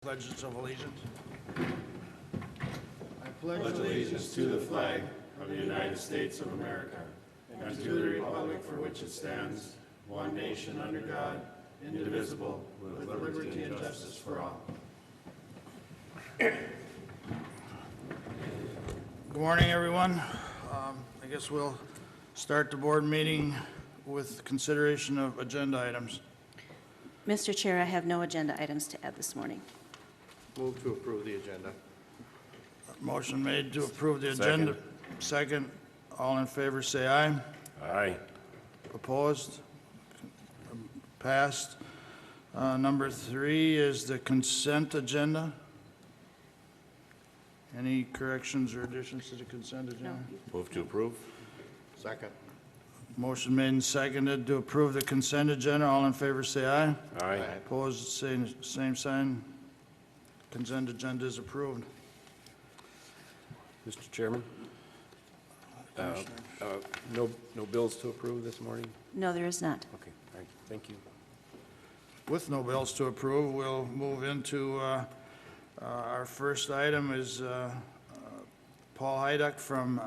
Pledges of allegiance. I pledge allegiance to the flag of the United States of America and to the republic for which it stands, one nation under God, indivisible, with liberty and justice for all. Good morning, everyone. I guess we'll start the board meeting with consideration of agenda items. Mr. Chair, I have no agenda items to add this morning. Move to approve the agenda. Motion made to approve the agenda. Second. All in favor, say aye. Aye. Opposed? Passed. Number 3 is the consent agenda. Any corrections or additions to the consent agenda? Move to approve. Second. Motion made and seconded to approve the consent agenda. All in favor, say aye. Aye. Opposed, same sign. Consent agenda is approved. Mr. Chairman, no bills to approve this morning? No, there is not. Okay, all right, thank you. With no bills to approve, we'll move into our first item is Paul Heiduck from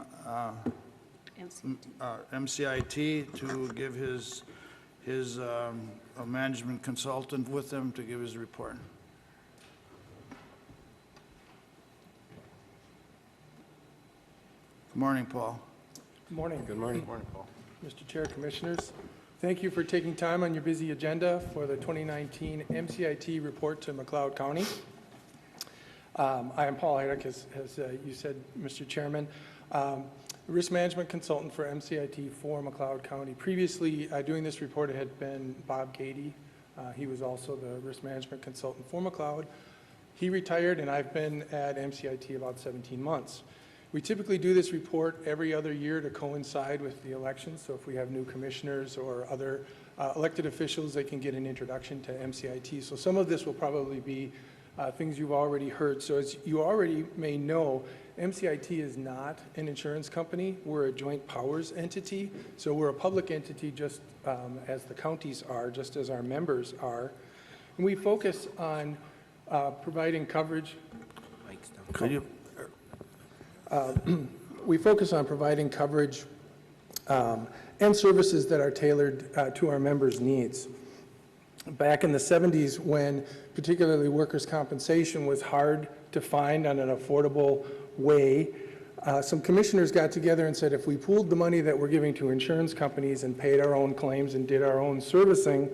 MCIT to give his management consultant with him to give his report. Good morning, Paul. Good morning. Good morning. Good morning, Paul. Mr. Chair, Commissioners. Thank you for taking time on your busy agenda for the 2019 MCIT report to McLeod County. I am Paul Heiduck, as you said, Mr. Chairman, risk management consultant for MCIT for McLeod County. Previously, doing this report had been Bob Gady. He was also the risk management consultant for McLeod. He retired, and I've been at MCIT about 17 months. We typically do this report every other year to coincide with the election, so if we have new commissioners or other elected officials, they can get an introduction to MCIT. So some of this will probably be things you've already heard. So as you already may know, MCIT is not an insurance company. We're a joint powers entity, so we're a public entity just as the counties are, just as our members are. And we focus on providing coverage. Could you? We focus on providing coverage and services that are tailored to our members' needs. Back in the 70s, when particularly workers' compensation was hard to find on an affordable way, some commissioners got together and said if we pooled the money that we're giving to insurance companies and paid our own claims and did our own servicing,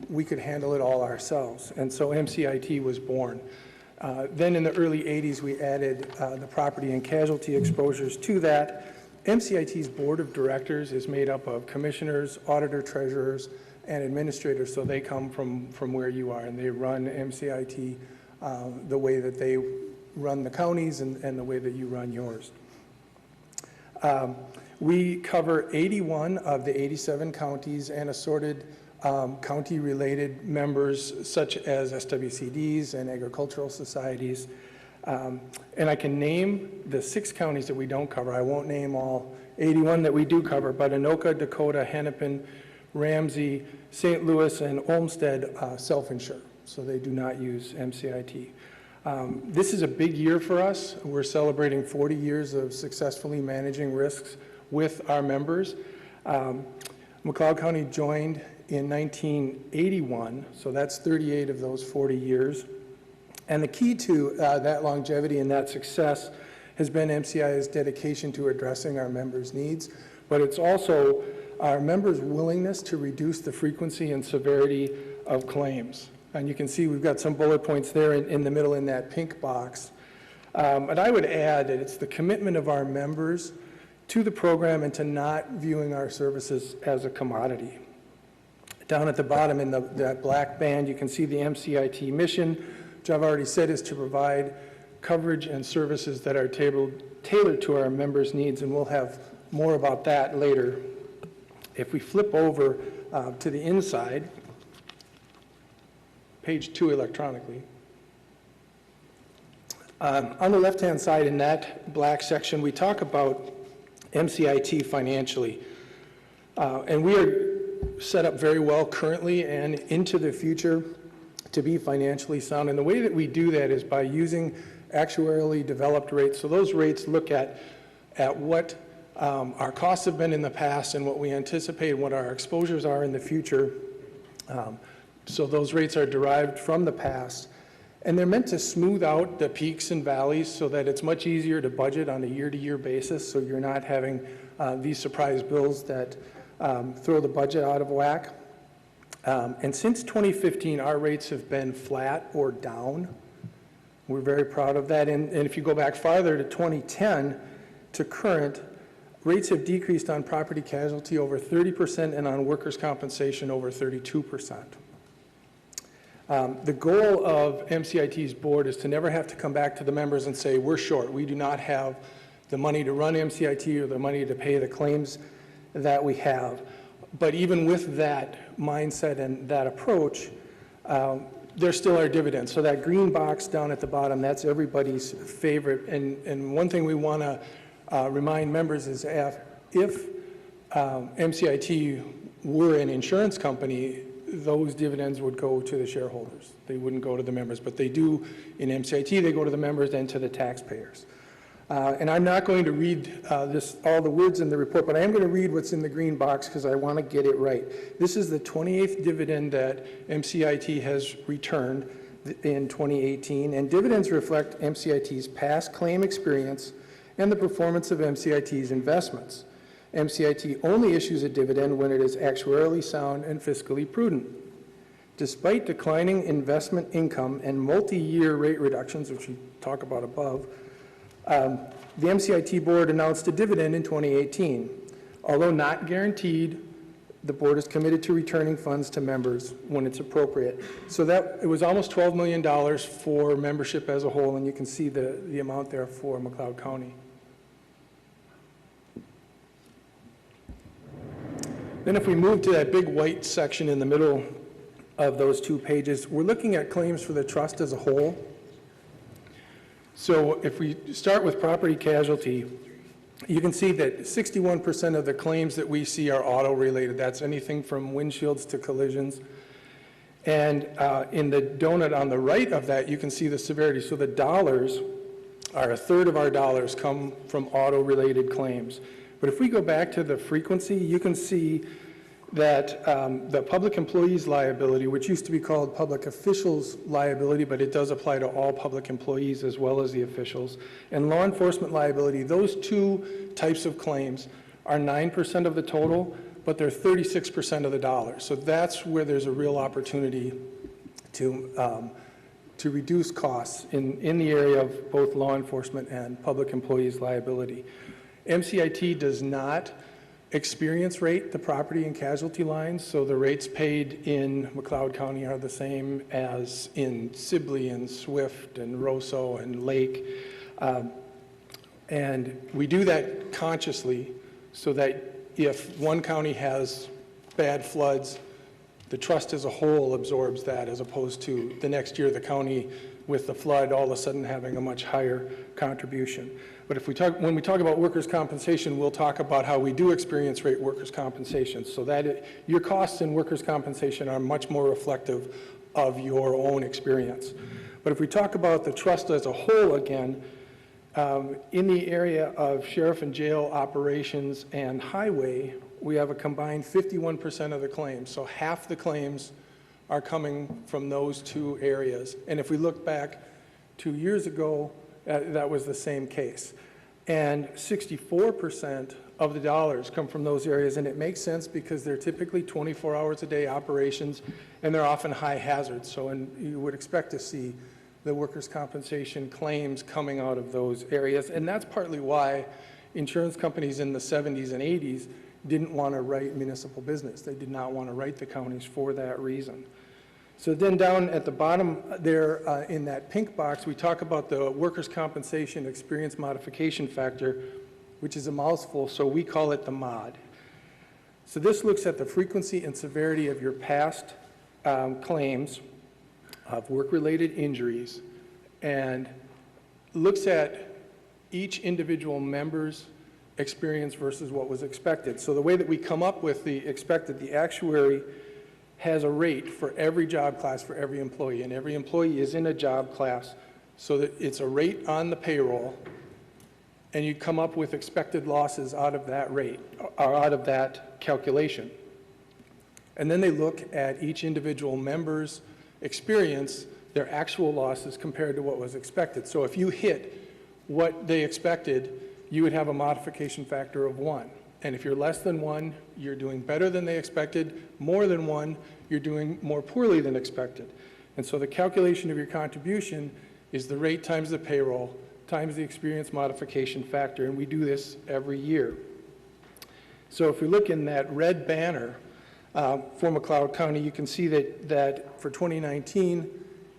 we could handle it all ourselves. And so MCIT was born. Then in the early 80s, we added the property and casualty exposures to that. MCIT's board of directors is made up of commissioners, auditor, treasurers, and administrators, so they come from where you are, and they run MCIT the way that they run the counties and the way that you run yours. We cover 81 of the 87 counties and assorted county-related members such as SWCDs and agricultural societies. And I can name the 6 counties that we don't cover. I won't name all 81 that we do cover, but Anoka, Dakota, Hennepin, Ramsey, St. Louis, and Olmsted self-insure, so they do not use MCIT. This is a big year for us. We're celebrating 40 years of successfully managing risks with our members. McLeod County joined in 1981, so that's 38 of those 40 years. And the key to that longevity and that success has been MCI's dedication to addressing our members' needs, but it's also our members' willingness to reduce the frequency and severity of claims. And you can see we've got some bullet points there in the middle in that pink box. And I would add that it's the commitment of our members to the program and to not viewing our services as a commodity. Down at the bottom in that black band, you can see the MCIT mission, which I've already said is to provide coverage and services that are tailored to our members' needs, and we'll have more about that later. If we flip over to the inside, page 2 electronically, on the left-hand side in that black section, we talk about MCIT financially. And we are set up very well currently and into the future to be financially sound. And the way that we do that is by using actuarially developed rates. So those rates look at what our costs have been in the past and what we anticipate, what our exposures are in the future. So those rates are derived from the past. And they're meant to smooth out the peaks and valleys so that it's much easier to budget on a year-to-year basis, so you're not having these surprise bills that throw the budget out of whack. And since 2015, our rates have been flat or down. We're very proud of that. And if you go back farther to 2010 to current, rates have decreased on property casualty over 30% and on workers' compensation over 32%. The goal of MCIT's board is to never have to come back to the members and say, we're short. We do not have the money to run MCIT or the money to pay the claims that we have. But even with that mindset and that approach, there still are dividends. So that green box down at the bottom, that's everybody's favorite. And one thing we want to remind members is if MCIT were an insurance company, those dividends would go to the shareholders. They wouldn't go to the members, but they do in MCIT, they go to the members and to the taxpayers. And I'm not going to read all the words in the report, but I am going to read what's in the green box because I want to get it right. This is the 28th dividend that MCIT has returned in 2018, and dividends reflect MCIT's past claim experience and the performance of MCIT's investments. MCIT only issues a dividend when it is actuarially sound and fiscally prudent. Despite declining investment income and multi-year rate reductions, which we talk about above, the MCIT board announced a dividend in 2018. Although not guaranteed, the board is committed to returning funds to members when it's appropriate. So it was almost $12 million for membership as a whole, and you can see the amount there for McLeod County. Then if we move to that big white section in the middle of those 2 pages, we're looking at claims for the trust as a whole. So if we start with property casualty, you can see that 61% of the claims that we see are auto-related. That's anything from windshields to collisions. And in the donut on the right of that, you can see the severity. So the dollars are a third of our dollars come from auto-related claims. But if we go back to the frequency, you can see that the public employees liability, which used to be called public officials liability, but it does apply to all public employees as well as the officials, and law enforcement liability, those 2 types of claims are 9% of the total, but they're 36% of the dollars. So that's where there's a real opportunity to reduce costs in the area of both law enforcement and public employees liability. MCIT does not experience rate the property and casualty lines, so the rates paid in McLeod County are the same as in Sibley and Swift and Roseau and Lake. And we do that consciously so that if one county has bad floods, the trust as a whole absorbs that, as opposed to the next year the county with the flood all of a sudden having a much higher contribution. But when we talk about workers' compensation, we'll talk about how we do experience rate workers' compensation, so that your costs in workers' compensation are much more reflective of your own experience. But if we talk about the trust as a whole again, in the area of sheriff and jail operations and highway, we have a combined 51% of the claims. So half the claims are coming from those 2 areas. And if we look back 2 years ago, that was the same case. And 64% of the dollars come from those areas, and it makes sense because they're typically 24 hours a day operations, and they're often high hazard. So you would expect to see the workers' compensation claims coming out of those areas. And that's partly why insurance companies in the 70s and 80s didn't want to write municipal business. They did not want to write the counties for that reason. So then down at the bottom there in that pink box, we talk about the workers' compensation experience modification factor, which is a mouthful, so we call it the MOD. So this looks at the frequency and severity of your past claims of work-related injuries and looks at each individual member's experience versus what was expected. So the way that we come up with the expected, the actuary has a rate for every job class for every employee, and every employee is in a job class, so that it's a rate on the payroll, and you come up with expected losses out of that rate, or out of that calculation. And then they look at each individual member's experience, their actual losses compared to what was expected. So if you hit what they expected, you would have a modification factor of 1. And if you're less than 1, you're doing better than they expected. More than 1, you're doing more poorly than expected. And so the calculation of your contribution is the rate times the payroll times the experience modification factor, and we do this every year. So if we look in that red banner for McLeod County, you can see that for 2019,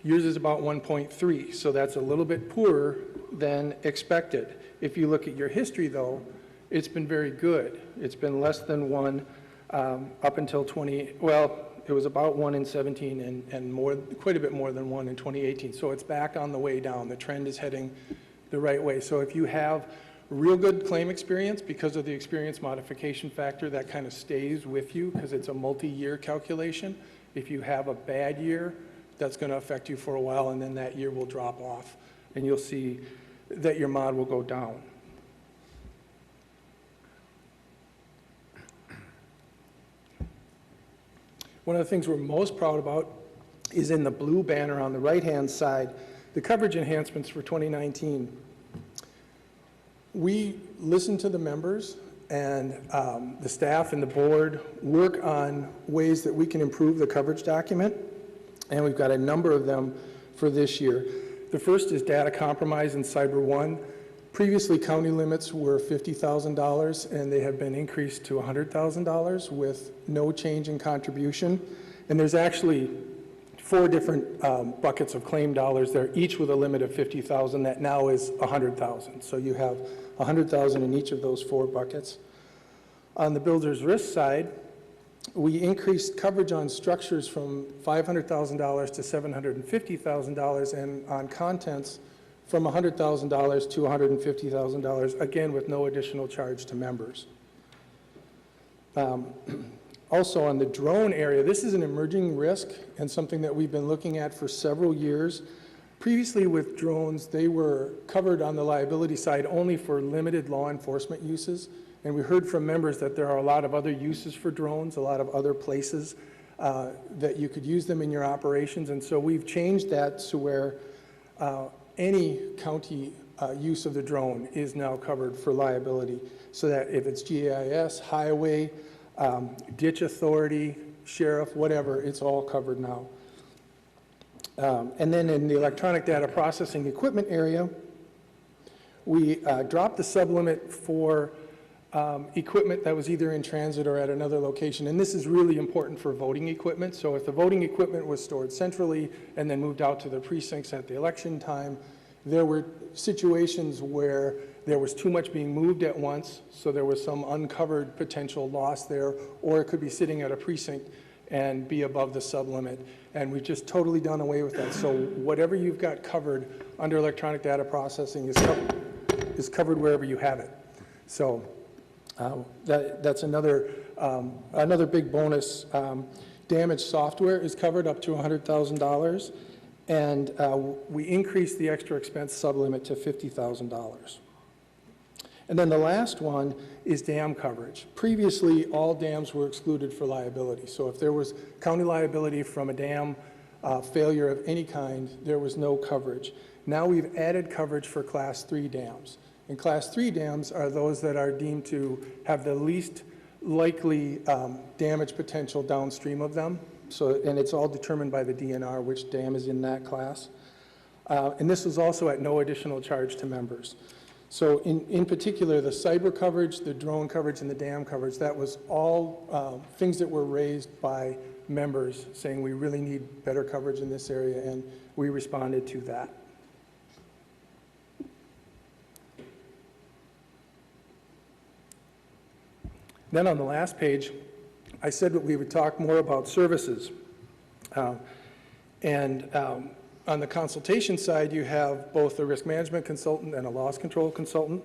yours is about 1.3, so that's a little bit poorer than expected. If you look at your history, though, it's been very good. It's been less than 1 up until it was about 1 in 17 and more, quite a bit more than 1 in 2018. So it's back on the way down. The trend is heading the right way. So if you have real good claim experience because of the experience modification factor, that kind of stays with you because it's a multi-year calculation. If you have a bad year, that's going to affect you for a while, and then that year will drop off, and you'll see that your mod will go down. One of the things we're most proud about is in the blue banner on the right-hand side, the coverage enhancements for 2019. We listen to the members, and the staff and the board work on ways that we can improve the coverage document, and we've got a number of them for this year. The first is data compromise and Cyber One. Previously, county limits were $50,000, and they have been increased to $100,000 with no change in contribution. And there's actually 4 different buckets of claim dollars there, each with a limit of $50,000 that now is $100,000. So you have $100,000 in each of those 4 buckets. On the builder's risk side, we increased coverage on structures from $500,000 to $750,000, and on contents from $100,000 to $150,000, again with no additional charge to members. Also on the drone area, this is an emerging risk and something that we've been looking at for several years. Previously with drones, they were covered on the liability side only for limited law enforcement uses, and we heard from members that there are a lot of other uses for drones, a lot of other places that you could use them in your operations, and so we've changed that to where any county use of the drone is now covered for liability, so that if it's GIS, highway, ditch authority, sheriff, whatever, it's all covered now. And then in the electronic data processing equipment area, we dropped the sublimit for equipment that was either in transit or at another location. And this is really important for voting equipment. So if the voting equipment was stored centrally and then moved out to the precincts at the election time, there were situations where there was too much being moved at once, so there was some uncovered potential loss there, or it could be sitting at a precinct and be above the sublimit. And we've just totally done away with that. So whatever you've got covered under electronic data processing is covered wherever you have it. So that's another big bonus. Damaged software is covered up to $100,000, and we increased the extra expense sublimit to $50,000. And then the last one is dam coverage. Previously, all dams were excluded for liability. So if there was county liability from a dam failure of any kind, there was no coverage. Now we've added coverage for Class 3 dams. And Class 3 dams are those that are deemed to have the least likely damage potential downstream of them. So, and it's all determined by the DNR which dam is in that class. And this is also at no additional charge to members. So in particular, the cyber coverage, the drone coverage, and the dam coverage, that was all things that were raised by members saying we really need better coverage in this area, and we responded to that. Then on the last page, I said that we would talk more about services. On the consultation side, you have both a risk management consultant and a loss control consultant.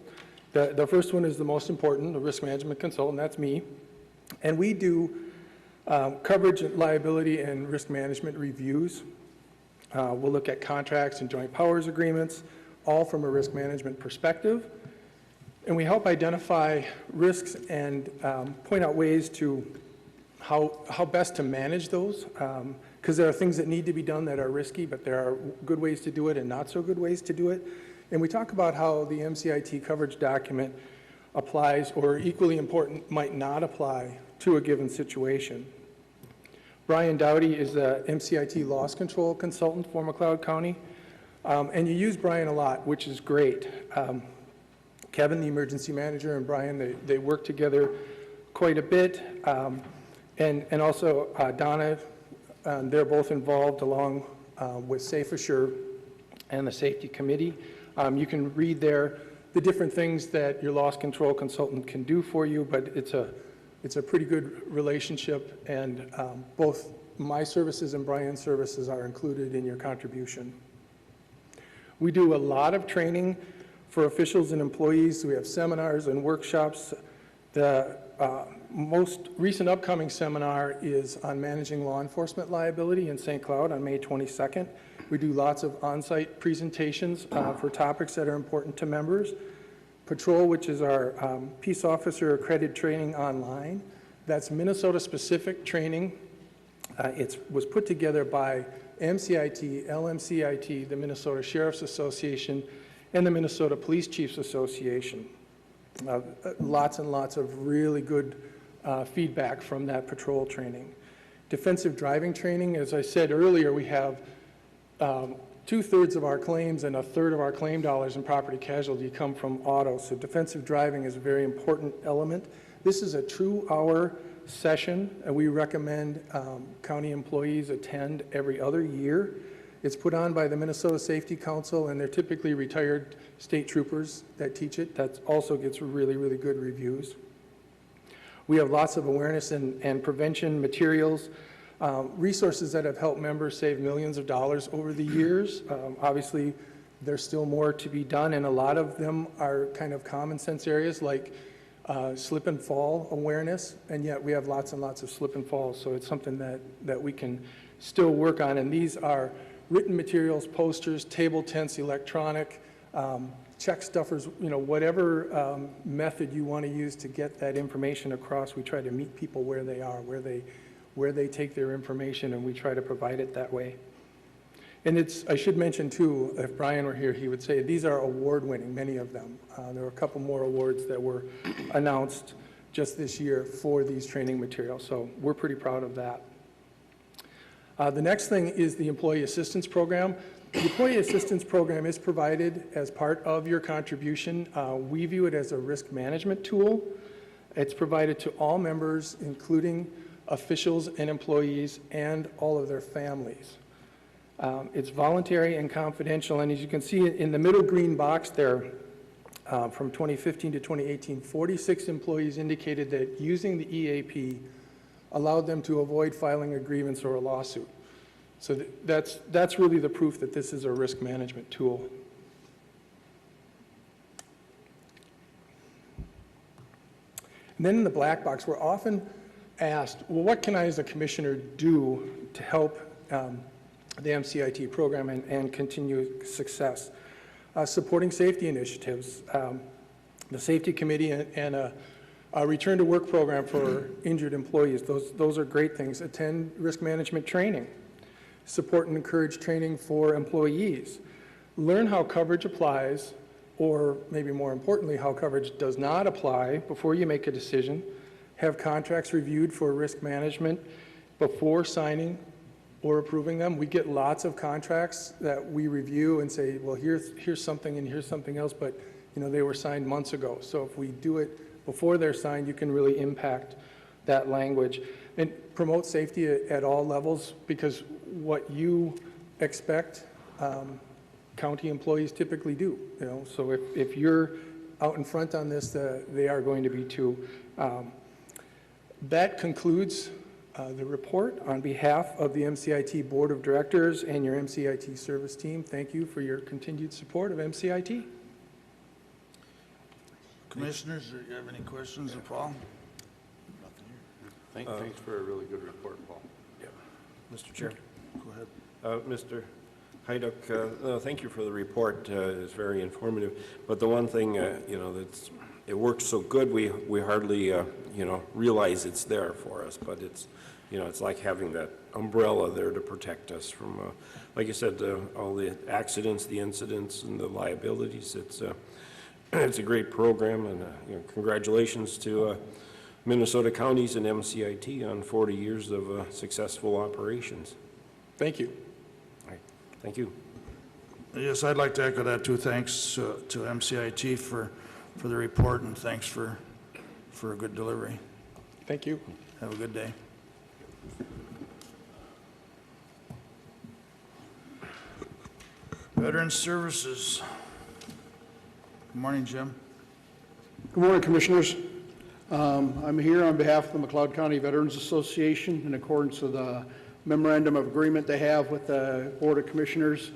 The first one is the most important, the risk management consultant, that's me. And we do Coverage, liability, and risk management reviews. We'll look at contracts and joint powers agreements, all from a risk management perspective. And we help identify risks and point out ways to how best to manage those, because there are things that need to be done that are risky, but there are good ways to do it and not so good ways to do it. And we talk about how the MCIT coverage document applies, or equally important, might not apply to a given situation. Brian Dowdy is the MCIT loss control consultant for McLeod County, and you use Brian a lot, which is great. Kevin, the emergency manager, and Brian, they work together quite a bit. And also Donna, they're both involved along with Safe Assure and the safety committee. You can read there the different things that your loss control consultant can do for you, but it's a pretty good relationship, and both my services and Brian's services are included in your contribution. We do a lot of training for officials and employees. We have seminars and workshops. The most recent upcoming seminar is on managing law enforcement liability in St. Cloud on May 22nd. We do lots of on-site presentations for topics that are important to members. Patrol, which is our peace officer accredited training online. That's Minnesota-specific training. It was put together by MCIT, LMCIT, the Minnesota Sheriff's Association, and the Minnesota Police Chiefs Association. Lots and lots of really good feedback from that patrol training. Defensive driving training, as I said earlier, we have 2/3 of our claims and 1/3 of our claim dollars in property casualty come from auto. So defensive driving is a very important element. This is a 2-hour session, and we recommend county employees attend every other year. It's put on by the Minnesota Safety Council, and they're typically retired state troopers that teach it. That also gets really, really good reviews. We have lots of awareness and prevention materials, resources that have helped members save millions of dollars over the years. Obviously, there's still more to be done, and a lot of them are kind of common sense areas like slip and fall awareness, and yet we have lots and lots of slip and falls, so it's something that we can still work on. And these are written materials, posters, table tents, electronic, check stuffers, whatever method you want to use to get that information across. We try to meet people where they are, where they take their information, and we try to provide it that way. And I should mention too, if Brian were here, he would say these are award-winning, many of them. There were a couple more awards that were announced just this year for these training materials, so we're pretty proud of that. The next thing is the Employee Assistance Program. The Employee Assistance Program is provided as part of your contribution. We view it as a risk management tool. It's provided to all members, including officials and employees and all of their families. It's voluntary and confidential, and as you can see in the middle green box there, from 2015 to 2018, 46 employees indicated that using the EAP allowed them to avoid filing a grievance or a lawsuit. So that's really the proof that this is a risk management tool. And then in the black box, we're often asked, well, what can I as a commissioner do to help the MCIT program and continue success? Supporting safety initiatives, the safety committee and a return to work program for injured employees. Those are great things. Attend risk management training. Support and encourage training for employees. Learn how coverage applies, or maybe more importantly, how coverage does not apply before you make a decision. Have contracts reviewed for risk management before signing or approving them. We get lots of contracts that we review and say, well, here's something and here's something else, but they were signed months ago. So if we do it before they're signed, you can really impact that language. And promote safety at all levels, because what you expect, county employees typically do. So if you're out in front on this, they are going to be too. That concludes the report. On behalf of the MCIT Board of Directors and your MCIT service team, thank you for your continued support of MCIT. Commissioners, do you have any questions of Paul? Thanks for a really good report, Paul. Mr. Chair. Go ahead. Mr. Hyduk, thank you for the report. It's very informative. But the one thing, it works so good, we hardly, realize it's there for us. But it's, it's like having that umbrella there to protect us from, like you said, all the accidents, the incidents, and the liabilities. It's a great program, and congratulations to Minnesota counties and MCIT on 40 years of successful operations. Thank you. All right. Thank you. Yes, I'd like to echo that too. Thanks to MCIT for the report, and thanks for a good delivery. Thank you. Have a good day. Veteran Services. Good morning, Jim. Good morning, Commissioners. I'm here on behalf of the McLeod County Veterans Association in accordance with the memorandum of agreement they have with the Board of Commissioners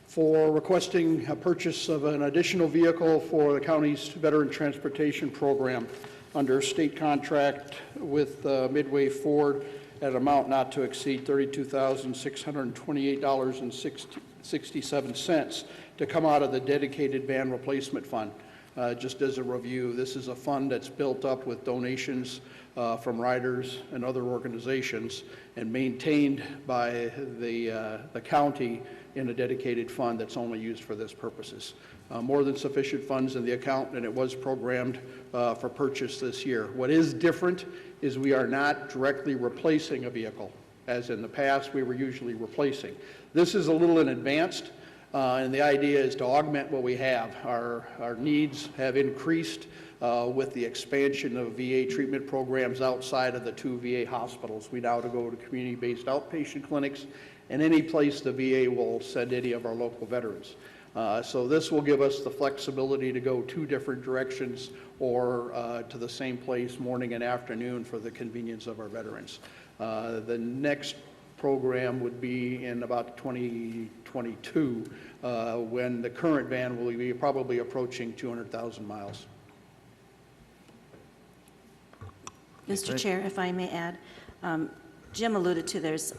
for requesting a purchase of an additional vehicle for the county's veteran transportation program under state contract with Midway Ford at an amount not to exceed $32,628.67 to come out of the dedicated van replacement fund. Just as a review, this is a fund that's built up with donations from riders and other organizations and maintained by the county in a dedicated fund that's only used for this purposes. More than sufficient funds in the account, and it was programmed for purchase this year. What is different is we are not directly replacing a vehicle. As in the past, we were usually replacing. This is a little in advanced. And the idea is to augment what we have. Our needs have increased with the expansion of VA treatment programs outside of the 2 VA hospitals. We now go to community-based outpatient clinics and any place the VA will send any of our local veterans. So this will give us the flexibility to go 2 different directions or to the same place morning and afternoon for the convenience of our veterans. The next program would be in about 2022 when the current van will be probably approaching 200,000 miles. Mr. Chair, if I may add, Jim alluded to there's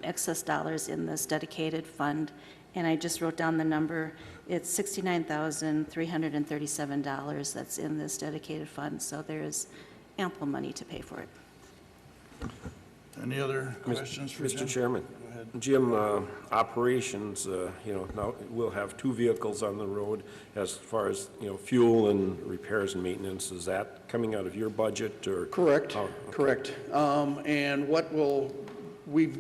excess dollars in this dedicated fund, and I just wrote down the number. It's $69,337 that's in this dedicated fund, so there is ample money to pay for it. Any other questions for Jim? Mr. Chairman. Go ahead. Jim, operations, now we'll have 2 vehicles on the road. As far as, fuel and repairs and maintenance, is that coming out of your budget or? Correct, Oh, okay. correct. And we've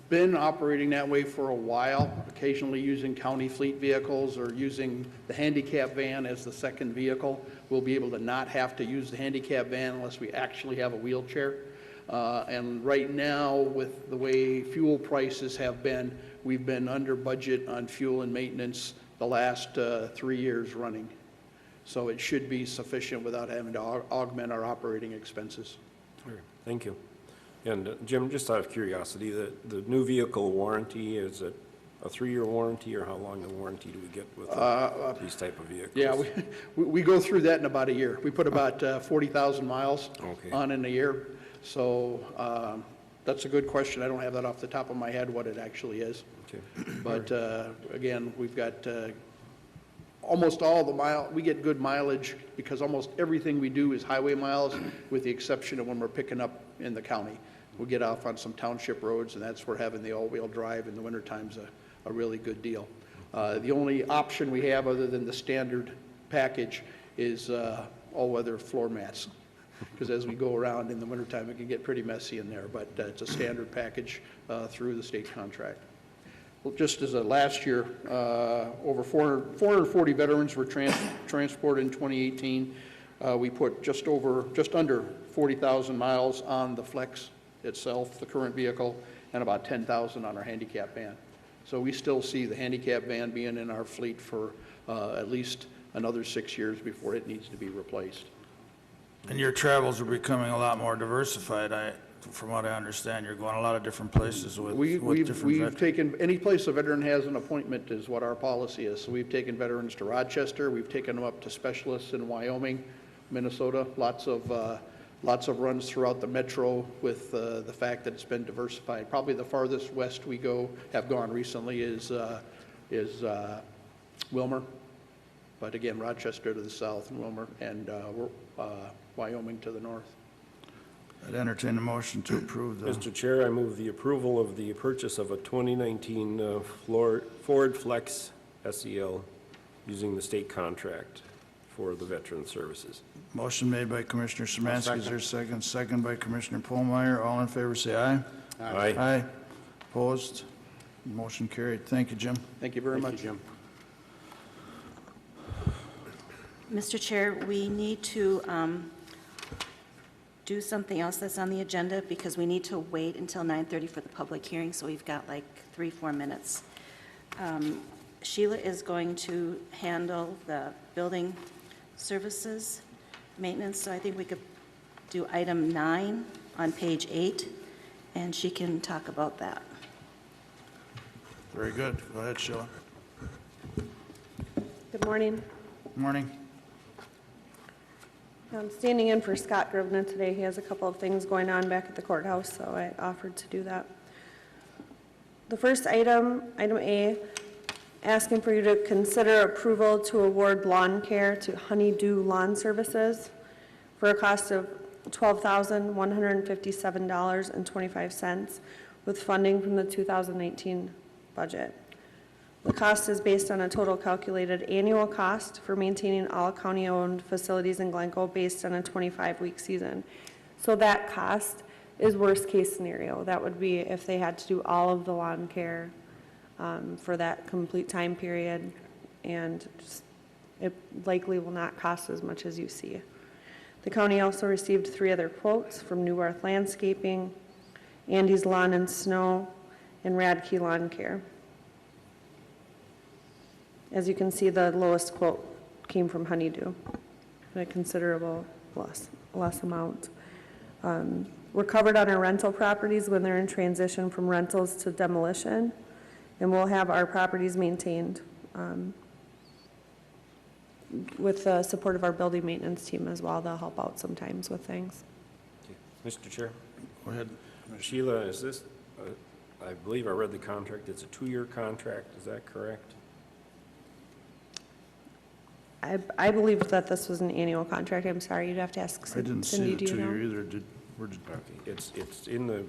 been operating that way for a while, occasionally using county fleet vehicles or using the handicap van as the second vehicle. We'll be able to not have to use the handicap van unless we actually have a wheelchair. And right now, with the way fuel prices have been, we've been under budget on fuel and maintenance the last 3 years running. So it should be sufficient without having to augment our operating expenses. All right. Thank you. And Jim, just out of curiosity, the new vehicle warranty, is it a 3-year warranty, or how long a warranty do we get with these type of vehicles? Yeah, we go through that in about a year. We put about 40,000 miles on in a year. So that's a good question. I don't have that off the top of my head what it actually is. Okay. But again, we've got almost all the we get good mileage because almost everything we do is highway miles with the exception of when we're picking up in the county. We get off on some township roads, and that's where having the all-wheel drive in the wintertime's a really good deal. The only option we have other than the standard package is all-weather floor mats. Because as we go around in the wintertime, it can get pretty messy in there, but it's a standard package through the state contract. Well, just as a last year, over 440 veterans were transported in 2018. We put just under 40,000 miles on the Flex itself, the current vehicle, and about 10,000 on our handicap van. So we still see the handicap van being in our fleet for at least another 6 years before it needs to be replaced. And your travels are becoming a lot more diversified. From what I understand, you're going a lot of different places with different We've veterans. taken, any place a veteran has an appointment is what our policy is. So we've taken veterans to Rochester, we've taken them up to specialists in Wyoming, Minnesota, lots of Lots of runs throughout the metro with the fact that it's been diversified. Probably the farthest west we have gone recently is Wilmer. But again, Rochester to the south and Wilmer, and Wyoming to the north. I'd entertain a motion to approve the, Mr. Chair, I move the approval of the purchase of a 2019 Ford Flex SEL using the state contract for the veteran services. motion made by Commissioner Szymanski. Is there a second? Second by Commissioner Polmeyer. All in favor, say aye. Aye. Aye. Opposed? Motion carried. Thank you, Jim. Thank you very much. Jim. Mr. Chair, we need to do something else that's on the agenda because we need to wait until 9:30 for the public hearing, so we've got like 3-4 minutes. Sheila is going to handle the building services maintenance, so I think we could do item 9 on page 8, and she can talk about that. Very good. Go ahead, Sheila. Good morning. Morning. I'm standing in for Scott Grivna today. He has a couple of things going on back at the courthouse, so I offered to do that. The first item, item A, asking for you to consider approval to award lawn care to Honeydew Lawn Services for a cost of $12,157.25 with funding from the 2019 budget. The cost is based on a total calculated annual cost for maintaining all county-owned facilities in Glencoe based on a 25-week season. So that cost is worst-case scenario. That would be if they had to do all of the lawn care for that complete time period, and just, it likely will not cost as much as you see. The county also received 3 other quotes from New Earth Landscaping, Andy's Lawn and Snow, and Radke Lawn Care. As you can see, the lowest quote came from Honeydew, at a considerable less amount. We're covered on our rental properties when they're in transition from rentals to demolition, and we'll have our properties maintained with the support of our building maintenance team as well. They'll help out sometimes with things. Mr. Chair, Go ahead. Sheila, is this, I believe I read the contract, it's a 2-year contract, is that correct? I believe that this was an annual contract. I'm sorry, you'd have to ask I didn't Cindy, see the do you know? 2-year either. Where did, Okay, it's in the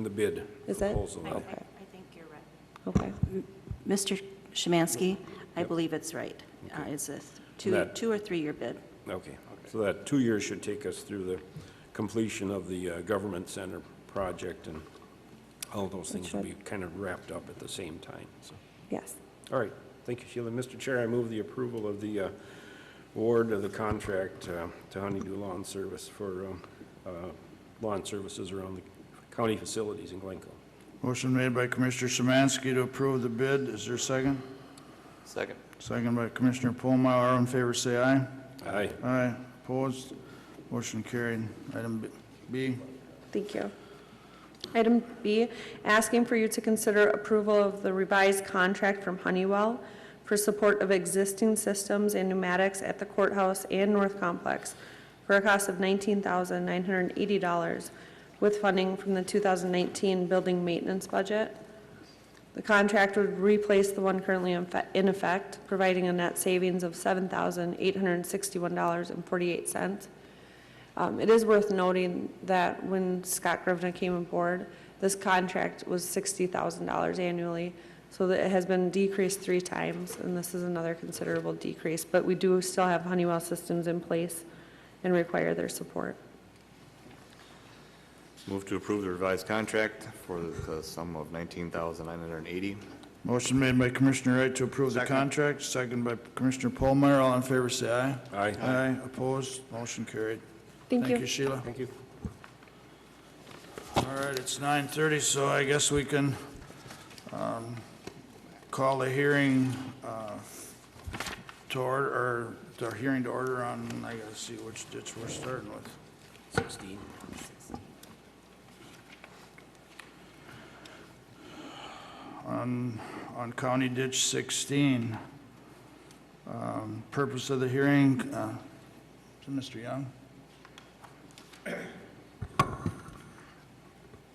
bid. Is it? proposal. I think you're right. Okay. Mr. Szymanski, I believe it's right. It's a That- 2 or 3 year bid. Okay, so that 2 years should take us through the completion of the government center project, and all those things will be kind of wrapped up at the same time, so. Yes. All right, thank you, Sheila. Mr. Chair, I move the approval of the award of the contract to Honeydew Lawn Service for lawn services around the county facilities in Glencoe. motion made by Commissioner Szymanski to approve the bid. Is there a second? Second. Second by Commissioner Polmeyer. All in favor, say aye. Aye. Aye. Opposed? Motion carried. Item B. Thank you. Item B, asking for you to consider approval of the revised contract from Honeywell for support of existing systems and pneumatics at the courthouse and North Complex for a cost of $19,980 with funding from the 2019 building maintenance budget. The contract would replace the one currently in effect, providing a net savings of $7,861.48. It is worth noting that when Scott Grivna came aboard, this contract was $60,000 annually, so that it has been decreased 3 times, and this is another considerable decrease. But we do still have Honeywell systems in place and require their support. Move to approve the revised contract for the sum of $19,980. Motion made by Commissioner Wright to approve the contract, second by Commissioner Polmeyer. All in favor, say aye. Aye. Aye. Opposed? Motion carried. Thank you. Thank you, Sheila. Thank you. All right, it's 9:30, so I guess we can call the hearing to order, or the hearing to order on, I gotta see which ditch we're starting with. 16. On County Ditch 16. Purpose of the hearing, is it Mr. Young?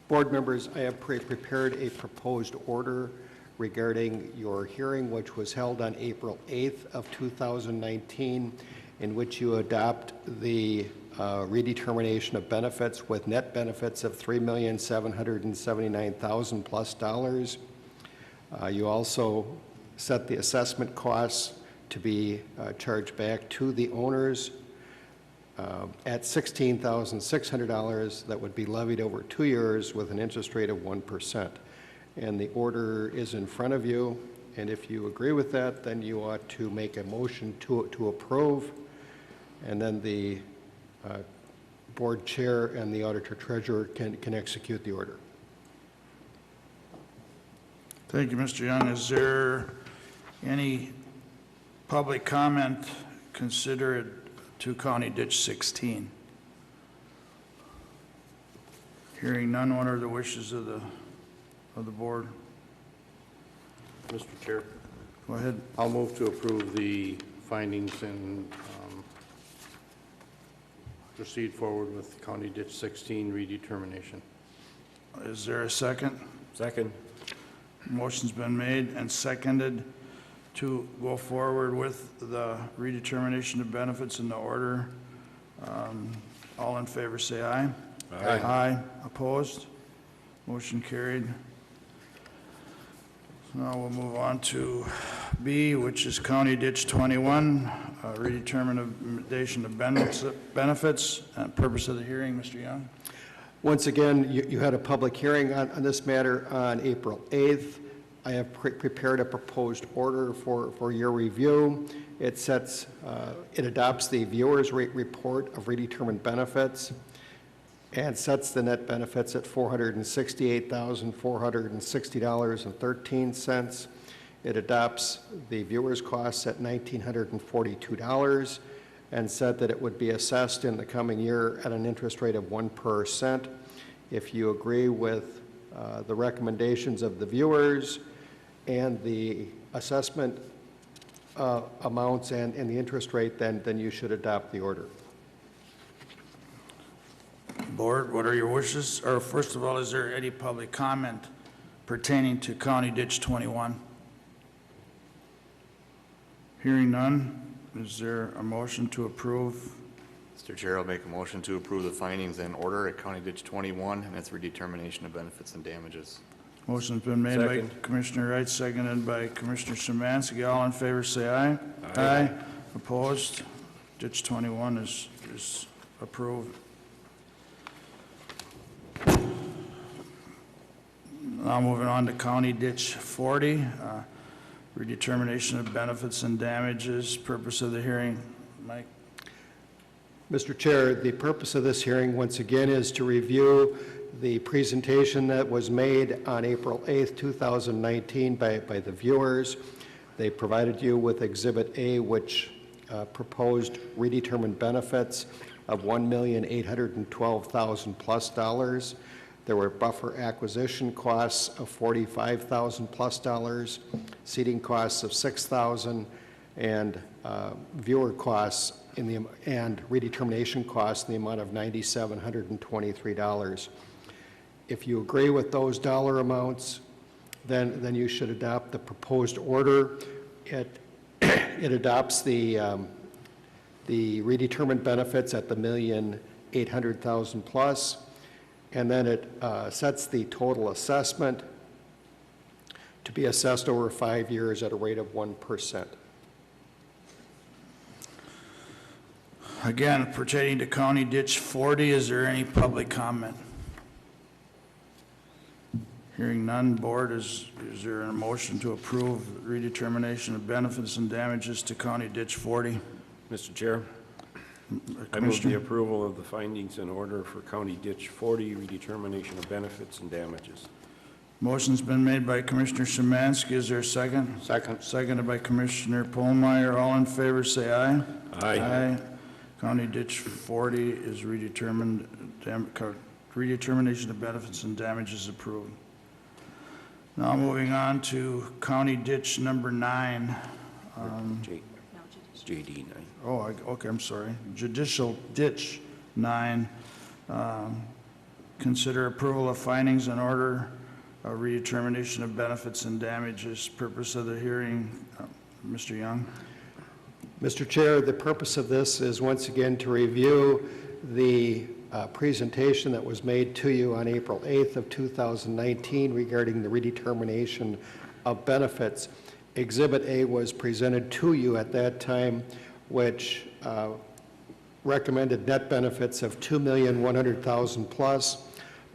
Board members, I have prepared a proposed order regarding your hearing, which was held on April 8th of 2019, in which you adopt the redetermination of benefits with net benefits of $3,779,000 plus dollars. You also set the assessment costs to be charged back to the owners at $16,600 that would be levied over 2 years with an interest rate of 1%. And the order is in front of you, and if you agree with that, then you ought to make a motion to approve, and then the board chair and the auditor treasurer can execute the order. Thank you, Mr. Young. Is there any public comment considered to County Ditch 16? Hearing none, what are the wishes of the board? Mr. Chair, Go ahead. I'll move to approve the findings and proceed forward with County Ditch 16 redetermination. Is there a second? Second. Motion's been made and seconded to go forward with the redetermination of benefits in the order. All in favor, say aye. Aye. Aye. Opposed? Motion carried. Now we'll move on to B, which is County Ditch 21, redetermination of benefits. Purpose of the hearing, Mr. Young. Once again, you had a public hearing on this matter on April 8th. I have prepared a proposed order for your review. It adopts the viewer's report of redetermined benefits and sets the net benefits at $468,460.13. It adopts the viewer's costs at $1,942 and said that it would be assessed in the coming year at an interest rate of 1%. If you agree with the recommendations of the viewers and the assessment amounts and the interest rate, then you should adopt the order. Board, what are your wishes? Or first of all, is there any public comment pertaining to County Ditch 21? Hearing none, is there a motion to approve? Mr. Chair, I'll make a motion to approve the findings and order at County Ditch 21 and its redetermination of benefits and damages. Motion's been made by Second. Commissioner Wright, seconded by Commissioner Szymanski. All in favor, say aye. Aye. Opposed? Ditch 21 is approved. Now moving on to County Ditch 40, redetermination of benefits and damages. Purpose of the hearing, Mike? Mr. Chair, the purpose of this hearing, once again, is to review the presentation that was made on April 8th, 2019 by the viewers. They provided you with Exhibit A, which proposed redetermined benefits of $1,812,000 plus dollars. There were buffer acquisition costs of $45,000 plus dollars, seating costs of $6,000, and viewer costs and redetermination costs in the amount of $9,723. If you agree with those dollar amounts, then you should adopt the proposed order. It adopts the redetermined benefits at the $1,800,000 plus, and then it sets the total assessment to be assessed over 5 years at a rate of 1%. Again, pertaining to County Ditch 40, is there any public comment? Hearing none, board, is there a motion to approve redetermination of benefits and damages to County Ditch 40? Mr. Chair, I move the approval of the findings and order for County Ditch 40, redetermination of benefits and damages. Motion's been made by Commissioner Szymanski. Is there a second? Second. Seconded by Commissioner Polmeyer. All in favor, say aye. Aye. County Ditch 40 is redetermined, redetermination of benefits and damages approved. Now moving on to County Ditch number 9. JD 9. Okay, I'm sorry. Judicial Ditch 9, Consider approval of findings and order, redetermination of benefits and damages. Purpose of the hearing, Mr. Young. Mr. Chair, the purpose of this is once again to review the presentation that was made to you on April 8th of 2019 regarding the redetermination of benefits. Exhibit A was presented to you at that time, which recommended net benefits of $2,100,000 plus,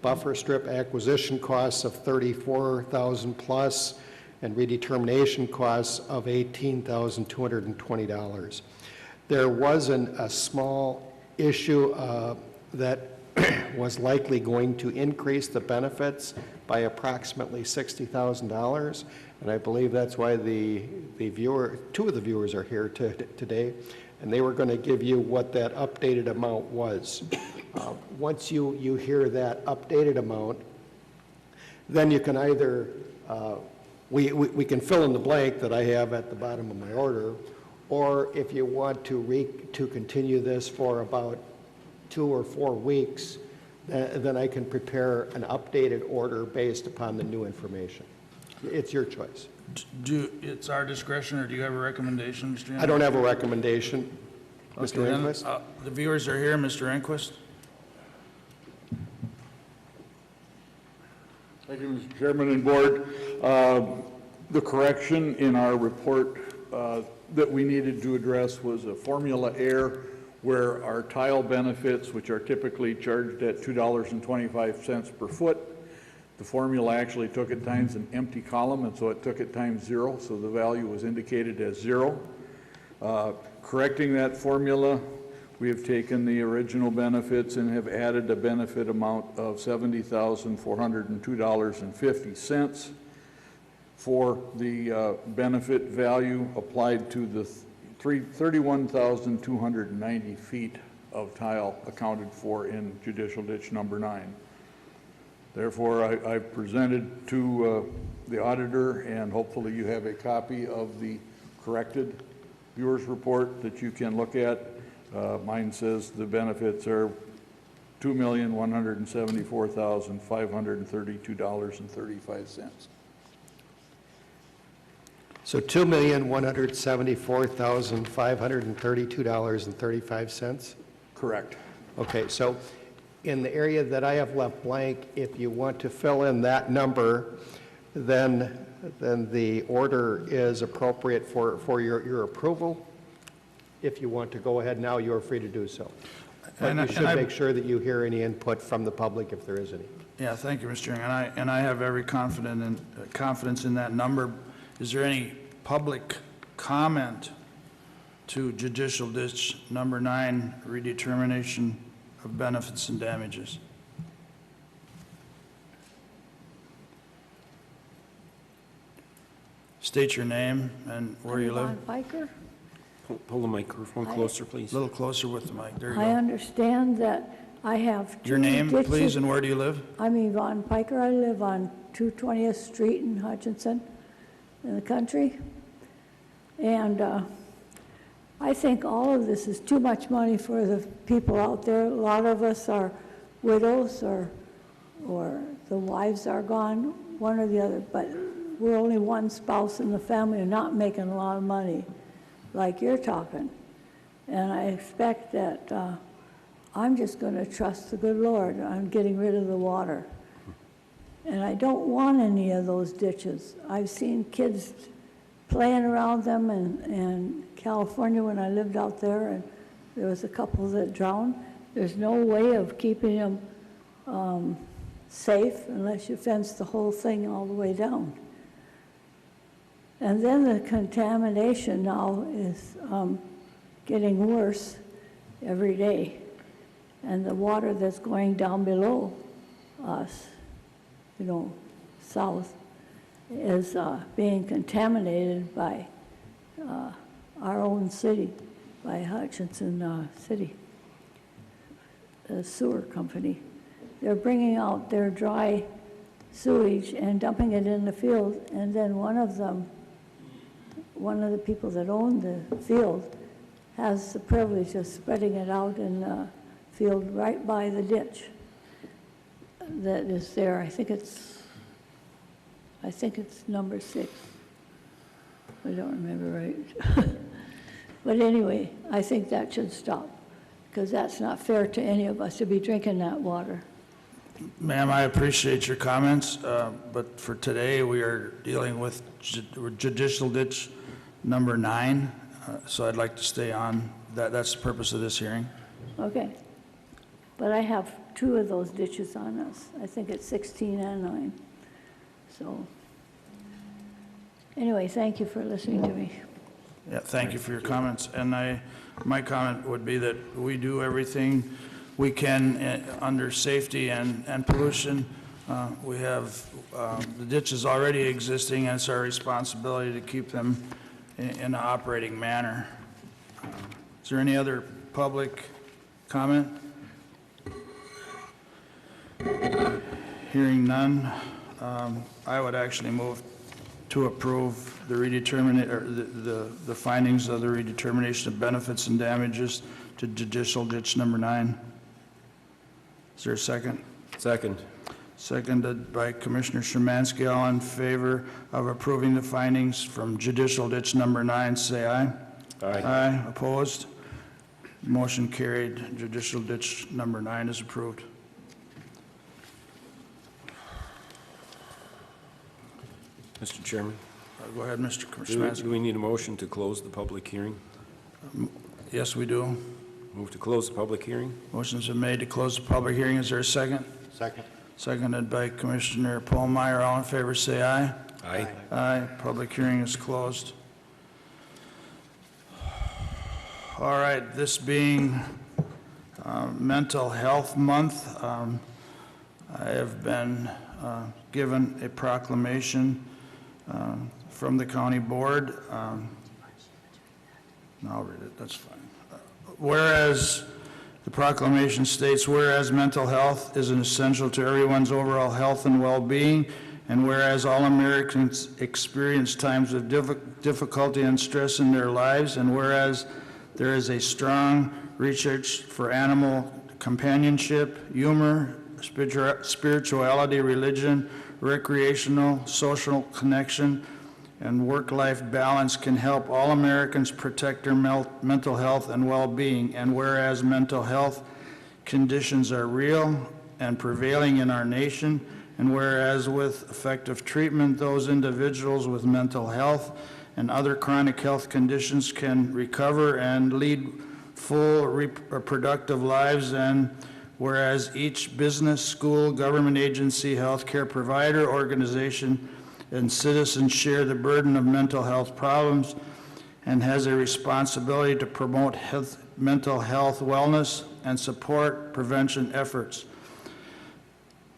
buffer strip acquisition costs of $34,000 plus, and redetermination costs of $18,220. There was a small issue that was likely going to increase the benefits by approximately $60,000, and I believe that's why two of the viewers are here today, and they were going to give you what that updated amount was. Once you hear that updated amount, then you can either, we can fill in the blank that I have at the bottom of my order, or if you want to continue this for about 2 or 4 weeks, then I can prepare an updated order based upon the new information. It's your choice. It's our discretion, or do you have a recommendation, Mr. Young? I don't have a recommendation. Mr. Okay, then, Enquist? the viewers are here. Mr. Enquist? Thank you, Mr. Chairman and Board. The correction in our report that we needed to address was a formula error where our tile benefits, which are typically charged at $2.25 per foot, the formula actually took it times an empty column, and so it took it times 0, so the value was indicated as 0. Correcting that formula, we have taken the original benefits and have added a benefit amount of $70,402.50 for the benefit value applied to the 31,290 feet of tile accounted for in judicial ditch number 9. Therefore, I've presented to the auditor, and hopefully you have a copy of the corrected viewer's report that you can look at. Mine says the benefits are $2,174,532.35. So $2,174,532.35? Correct. Okay, so in the area that I have left blank, if you want to fill in that number, then the order is appropriate for your approval. If you want to go ahead now, you are free to do so. But you should make sure that you hear any input from the public if there is any. Yeah, thank you, Mr. Young. And I have every confidence in that number. Is there any public comment to judicial ditch number 9, redetermination of benefits and damages? State your name and where you live. Piker. Pull the microphone closer, please. A little closer with the mic. There you I go. understand that I have two Your name, ditches. please, and where do you live? I'm Yvonne Piker. I live on 220th Street in Hutchinson, in the country. And I think all of this is too much money for the people out there. A lot of us are widows or the wives are gone, one or the other, but we're only one spouse in the family and not making a lot of money like you're talking. And I expect that I'm just going to trust the good Lord on getting rid of the water. And I don't want any of those ditches. I've seen kids playing around them in California when I lived out there, and there was a couple that drowned. There's no way of keeping them safe unless you fence the whole thing all the way down. And then the contamination now is getting worse every day. And the water that's going down below us, south, is being contaminated by our own city, by Hutchinson City, the sewer company. They're bringing out their dry sewage and dumping it in the field, and then one of the people that own the field has the privilege of spreading it out in the field right by the ditch that is there. I think it's number 6. I don't remember right. But anyway, I think that should stop, because that's not fair to any of us to be drinking that water. Ma'am, I appreciate your comments, but for today, we are dealing with judicial ditch number 9, so I'd like to stay on. That's the purpose of this hearing. Okay. But I have 2 of those ditches on us. I think it's 16 and 9. So, anyway, thank you for listening to me. Yeah, thank you for your comments. And my comment would be that we do everything we can under safety and pollution. We have the ditches already existing, and it's our responsibility to keep them in an operating manner. Is there any other public comment? Hearing none, I would actually move to approve the the findings of the redetermination of benefits and damages to judicial ditch number 9. Is there a second? Second. Seconded by Commissioner Szymanski. All in favor of approving the findings from judicial ditch number 9, say aye. Aye. Aye. Opposed? Motion carried. Judicial ditch number 9 is approved. Mr. Chairman, Go ahead, Mr. do Szymanski. we need a motion to close the public hearing? Yes, we do. Move to close the public hearing? Motion's been made to close the public hearing. Is there a second? Second. Seconded by Commissioner Pohlmeyer. All in favor, say aye. Aye. Aye. Public hearing is closed. All right, this being Mental Health Month, I have been given a proclamation from the county board. I'll read it, that's fine. Whereas the proclamation states, whereas mental health is an essential to everyone's overall health and well-being, and whereas all Americans experience times of difficulty and stress in their lives, and whereas there is a strong research for animal companionship, humor, spirituality, religion, recreational, social connection, and work-life balance can help all Americans protect their mental health and well-being. And whereas mental health conditions are real and prevailing in our nation, and whereas with effective treatment, those individuals with mental health and other chronic health conditions can recover and lead full productive lives, and whereas each business, school, government agency, healthcare provider, organization, and citizens share the burden of mental health problems and has a responsibility to promote mental health wellness and support prevention efforts.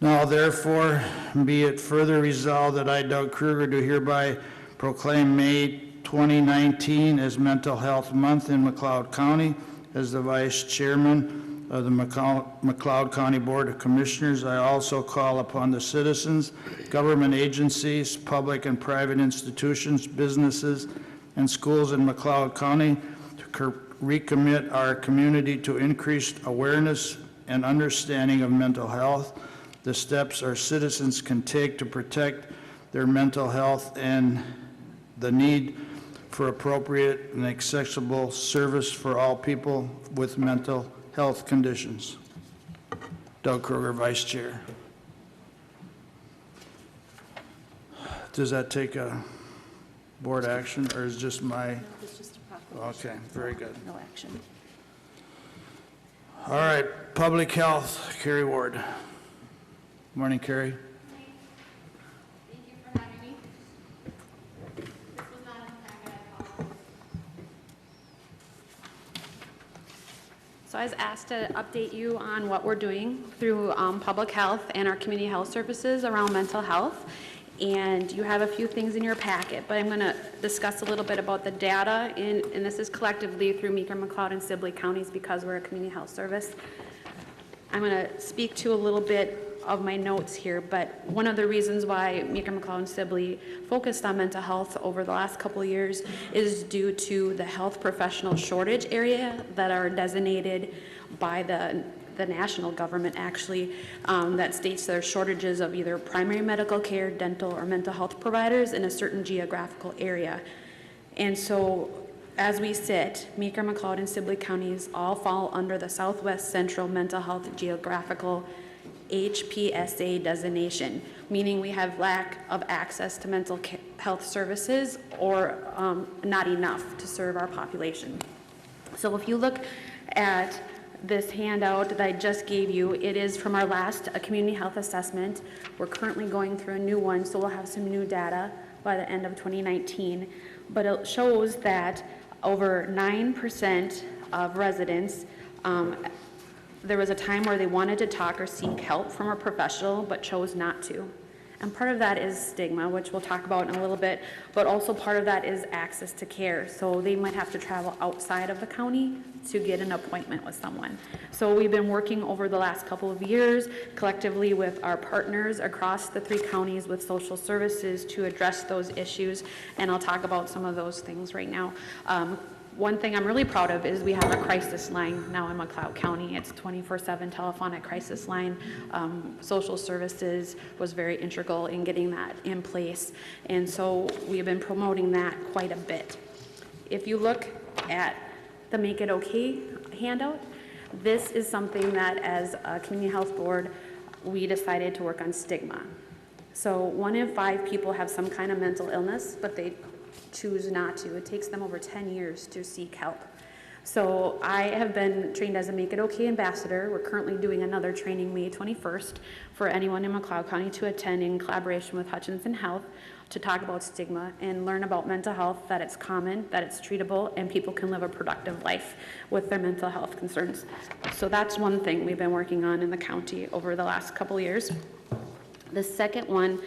Now, therefore, be it further resolved that I, Doug Kruger, do hereby proclaim May 2019 as Mental Health Month in McLeod County. As the Vice Chairman of the McLeod County Board of Commissioners, I also call upon the citizens, government agencies, public and private institutions, businesses, and schools in McLeod County to recommit our community to increased awareness and understanding of mental health, the steps our citizens can take to protect their mental health, and the need for appropriate and accessible service for all people with mental health conditions. Doug Kruger, Vice Chair. Does that take a board action, or is just my? No, it's just a proclamation. Okay, very good. No action. All right, Public Health, Carrie Ward. Morning, Carrie. Thank you for having me. This was not in the packet, I apologize. So I was asked to update you on what we're doing through public health and our community health services around mental health. And you have a few things in your packet, but I'm going to discuss a little bit about the data, and this is collectively through Meeker, McLeod, and Sibley counties because we're a community health service. I'm going to speak to a little bit of my notes here, but one of the reasons why Meeker, McLeod, and Sibley focused on mental health over the last couple of years is due to the health professional shortage area that are designated by the the national government actually, that states there are shortages of either primary medical care, dental, or mental health providers in a certain geographical area. And so as we sit, Meeker, McLeod, and Sibley counties all fall under the Southwest Central Mental Health Geographical HPSA designation, meaning we have lack of access to mental health services or not enough to serve our population. So if you look at this handout that I just gave you, it is from our last community health assessment. We're currently going through a new one, so we'll have some new data by the end of 2019. But it shows that over 9% of residents, there was a time where they wanted to talk or seek help from a professional but chose not to. And part of that is stigma, which we'll talk about in a little bit, but also part of that is access to care. So they might have to travel outside of the county to get an appointment with someone. So we've been working over the last couple of years collectively with our partners across the 3 counties with social services to address those issues, and I'll talk about some of those things right now. One thing I'm really proud of is we have a crisis line now in McLeod County. It's 24/7 telephonic crisis line. Social services was very integral in getting that in place, and so we've been promoting that quite a bit. If you look at the Make It Okay handout, this is something that as a community health board, we decided to work on stigma. So 1 in 5 people have some kind of mental illness, but they choose not to. It takes them over 10 years to seek help. So I have been trained as a Make It Okay ambassador. We're currently doing another training May 21st for anyone in McLeod County to attend in collaboration with Hutchinson Health to talk about stigma and learn about mental health, that it's common, that it's treatable, and people can live a productive life with their mental health concerns. So that's one thing we've been working on in the county over the last couple years. The second one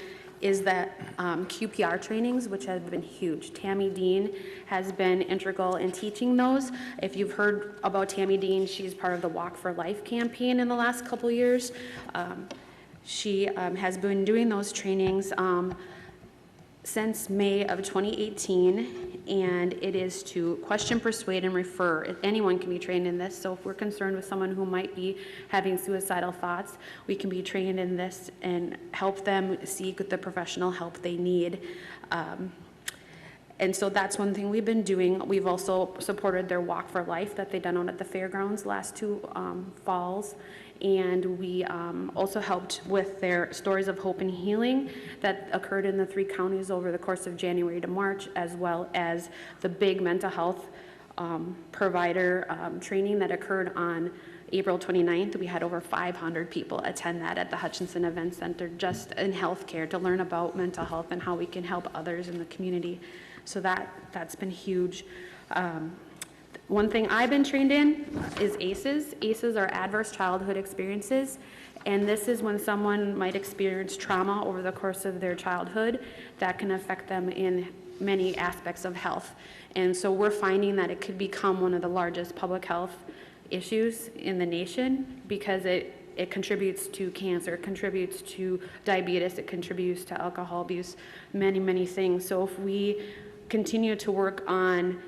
is that QPR trainings, which have been huge. Tammy Dean has been integral in teaching those. If you've heard about Tammy Dean, she's part of the Walk for Life campaign in the last couple years. She has been doing those trainings since May of 2018, and it is to question, persuade, and refer. Anyone can be trained in this, so if we're concerned with someone who might be having suicidal thoughts, we can be trained in this and help them seek the professional help they need. And so that's one thing we've been doing. We've also supported their Walk for Life that they've done out at the fairgrounds last 2 falls. And we also helped with their Stories of Hope and Healing that occurred in the 3 counties over the course of January to March, as well as the big mental health provider training that occurred on April 29th. We had over 500 people attend that at the Hutchinson Event Center just in healthcare to learn about mental health and how we can help others in the community. So that's been huge. One thing I've been trained in is ACEs. ACEs are adverse childhood experiences, and this is when someone might experience trauma over the course of their childhood that can affect them in many aspects of health. And so we're finding that it could become one of the largest public health issues in the nation because it contributes to cancer, it contributes to diabetes, it contributes to alcohol abuse, many, many things. So if we continue to work on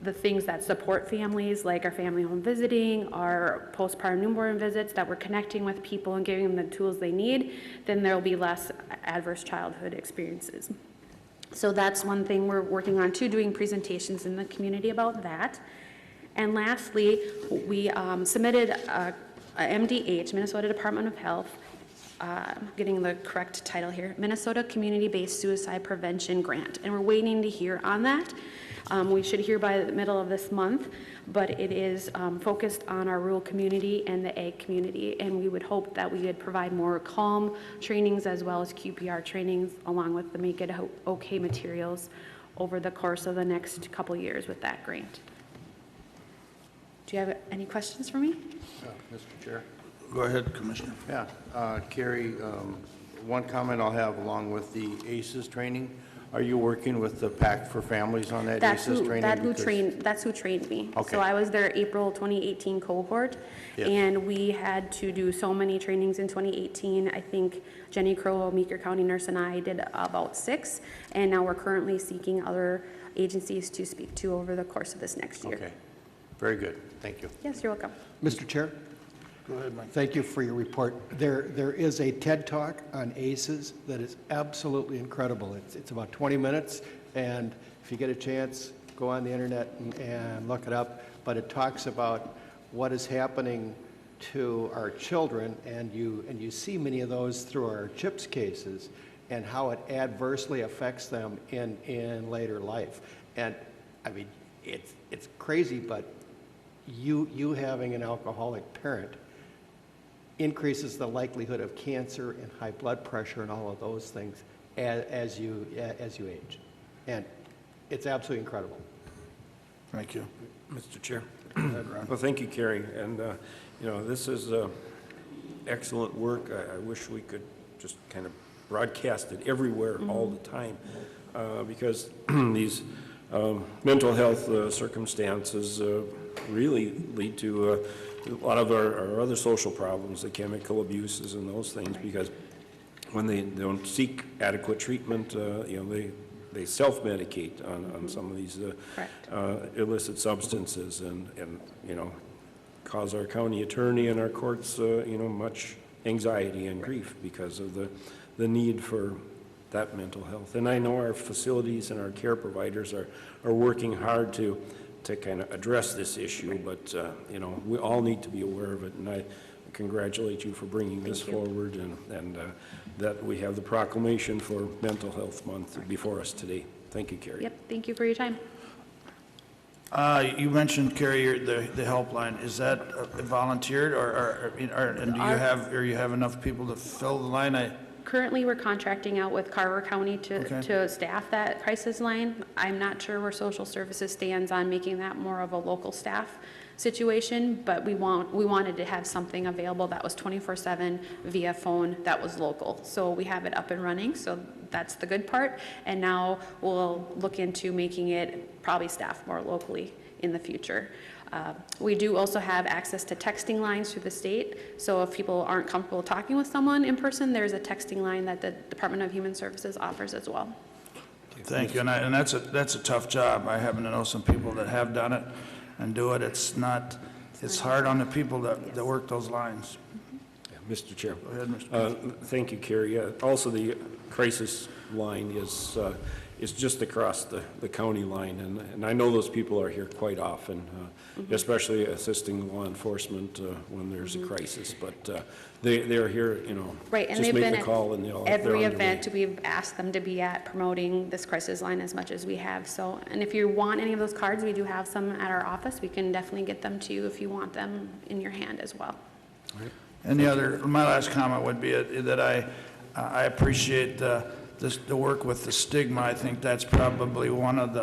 the things that support families, like our family home visiting, our postpartum newborn visits, that we're connecting with people and giving them the tools they need, then there'll be less adverse childhood experiences. So that's one thing we're working on too, doing presentations in the community about that. And lastly, we submitted a MDH, Minnesota Department of Health, getting the correct title here, Minnesota Community-Based Suicide Prevention Grant, and we're waiting to hear on that. We should hear by the middle of this month, but it is focused on our rural community and the ag community, and we would hope that we would provide more CALM trainings as well as QPR trainings along with the Make It Okay materials over the course of the next couple years with that grant. Do you have any questions for me? Mr. Chair? Go ahead, Commissioner. Yeah, Carrie, one comment I'll have along with the ACEs training. Are you working with the Pact for Families on that ACEs training? That's who trained me. Okay. So I was their April 2018 cohort, Yes. and we had to do so many trainings in 2018. I think Jenny Crow, Meeker County nurse, and I did about 6, and now we're currently seeking other agencies to speak to over the course of this next year. Okay, very good. Thank you. Yes, you're welcome. Mr. Chair? Go ahead, Mike. Thank you for your report. There is a TED Talk on ACEs that is absolutely incredible. It's about 20 minutes, and if you get a chance, go on the internet and look it up. But it talks about what is happening to our children, and you see many of those through our CHIPS cases, and how it adversely affects them in later life. And I mean, it's crazy, but you having an alcoholic parent increases the likelihood of cancer and high blood pressure and all of those things as you age. And it's absolutely incredible. Thank you. Mr. Chair. Go ahead, Ron. Well, thank you, Carrie. And, this is excellent work. I wish we could just kind of broadcast it everywhere all the time, because these mental health circumstances really lead to a lot of our other social problems, the chemical abuses and those things, because when they don't seek adequate treatment, they self-medicate on some of these illicit substances, and cause our county attorney and our courts, much anxiety and grief because of the need for that mental health. And I know our facilities and our care providers are working hard to kind of address this issue, but, we all need to be aware of it, and I congratulate you for bringing this forward, and that we have the proclamation for Mental Health Month before us today. Thank you, Carrie. Yep, thank you for your time. You mentioned, Carrie, the helpline. Is that volunteered, and do you have enough people to fill the line? Currently, we're contracting out with Carver County to staff that crisis line. I'm not sure where social services stands on making that more of a local staff situation, but we wanted to have something available that was 24/7 via phone that was local. So we have it up and running, so that's the good part. And now we'll look into making it probably staffed more locally in the future. We do also have access to texting lines through the state, so if people aren't comfortable talking with someone in person, there's a texting line that the Department of Human Services offers as well. Thank you, and that's a tough job. I happen to know some people that have done it and do it. It's hard on the people that work those lines. Mr. Chair. Go ahead, Mr. Thank you, Carrie. Also, the crisis line is just across the county line, and I know those people are here quite often, especially assisting law enforcement when there's a crisis, but they're here, Right, and just they've make been the at call and they're every underway. event we've asked them to be at, promoting this crisis line as much as we have. So, and if you want any of those cards, we do have some at our office. We can definitely get them to you if you want them in your hand as well. And my last comment would be that I appreciate the work with the stigma. I think that's probably one of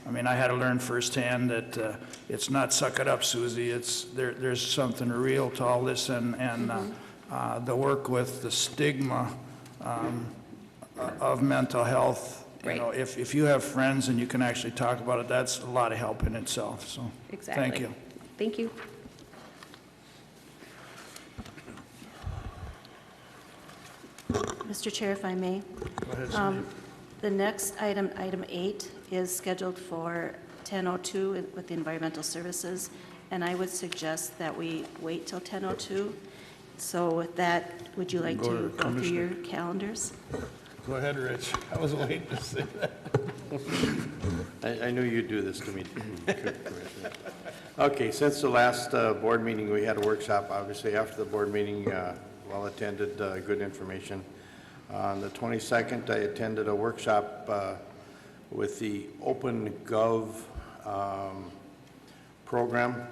I had to learn firsthand that it's not suck it up, Susie. There's something real to all this, and the work with the stigma of mental health. Right. If you have friends and you can actually talk about it, that's a lot of help in itself. So Exactly. Thank you. Thank you. Mr. Chair, if I may. Go ahead, Cindy. The next item, item 8, is scheduled for 10:02 with the Environmental Services, and I would suggest that we wait till 10:02. So with that, would you like Go to to go through your calendars? Go ahead, Rich. I was waiting to say that. I knew you'd do this to me, Commissioner. Okay, since the last board meeting, we had a workshop, obviously, after the board meeting, well-attended, good information. On the 22nd, I attended a workshop with the OpenGov program.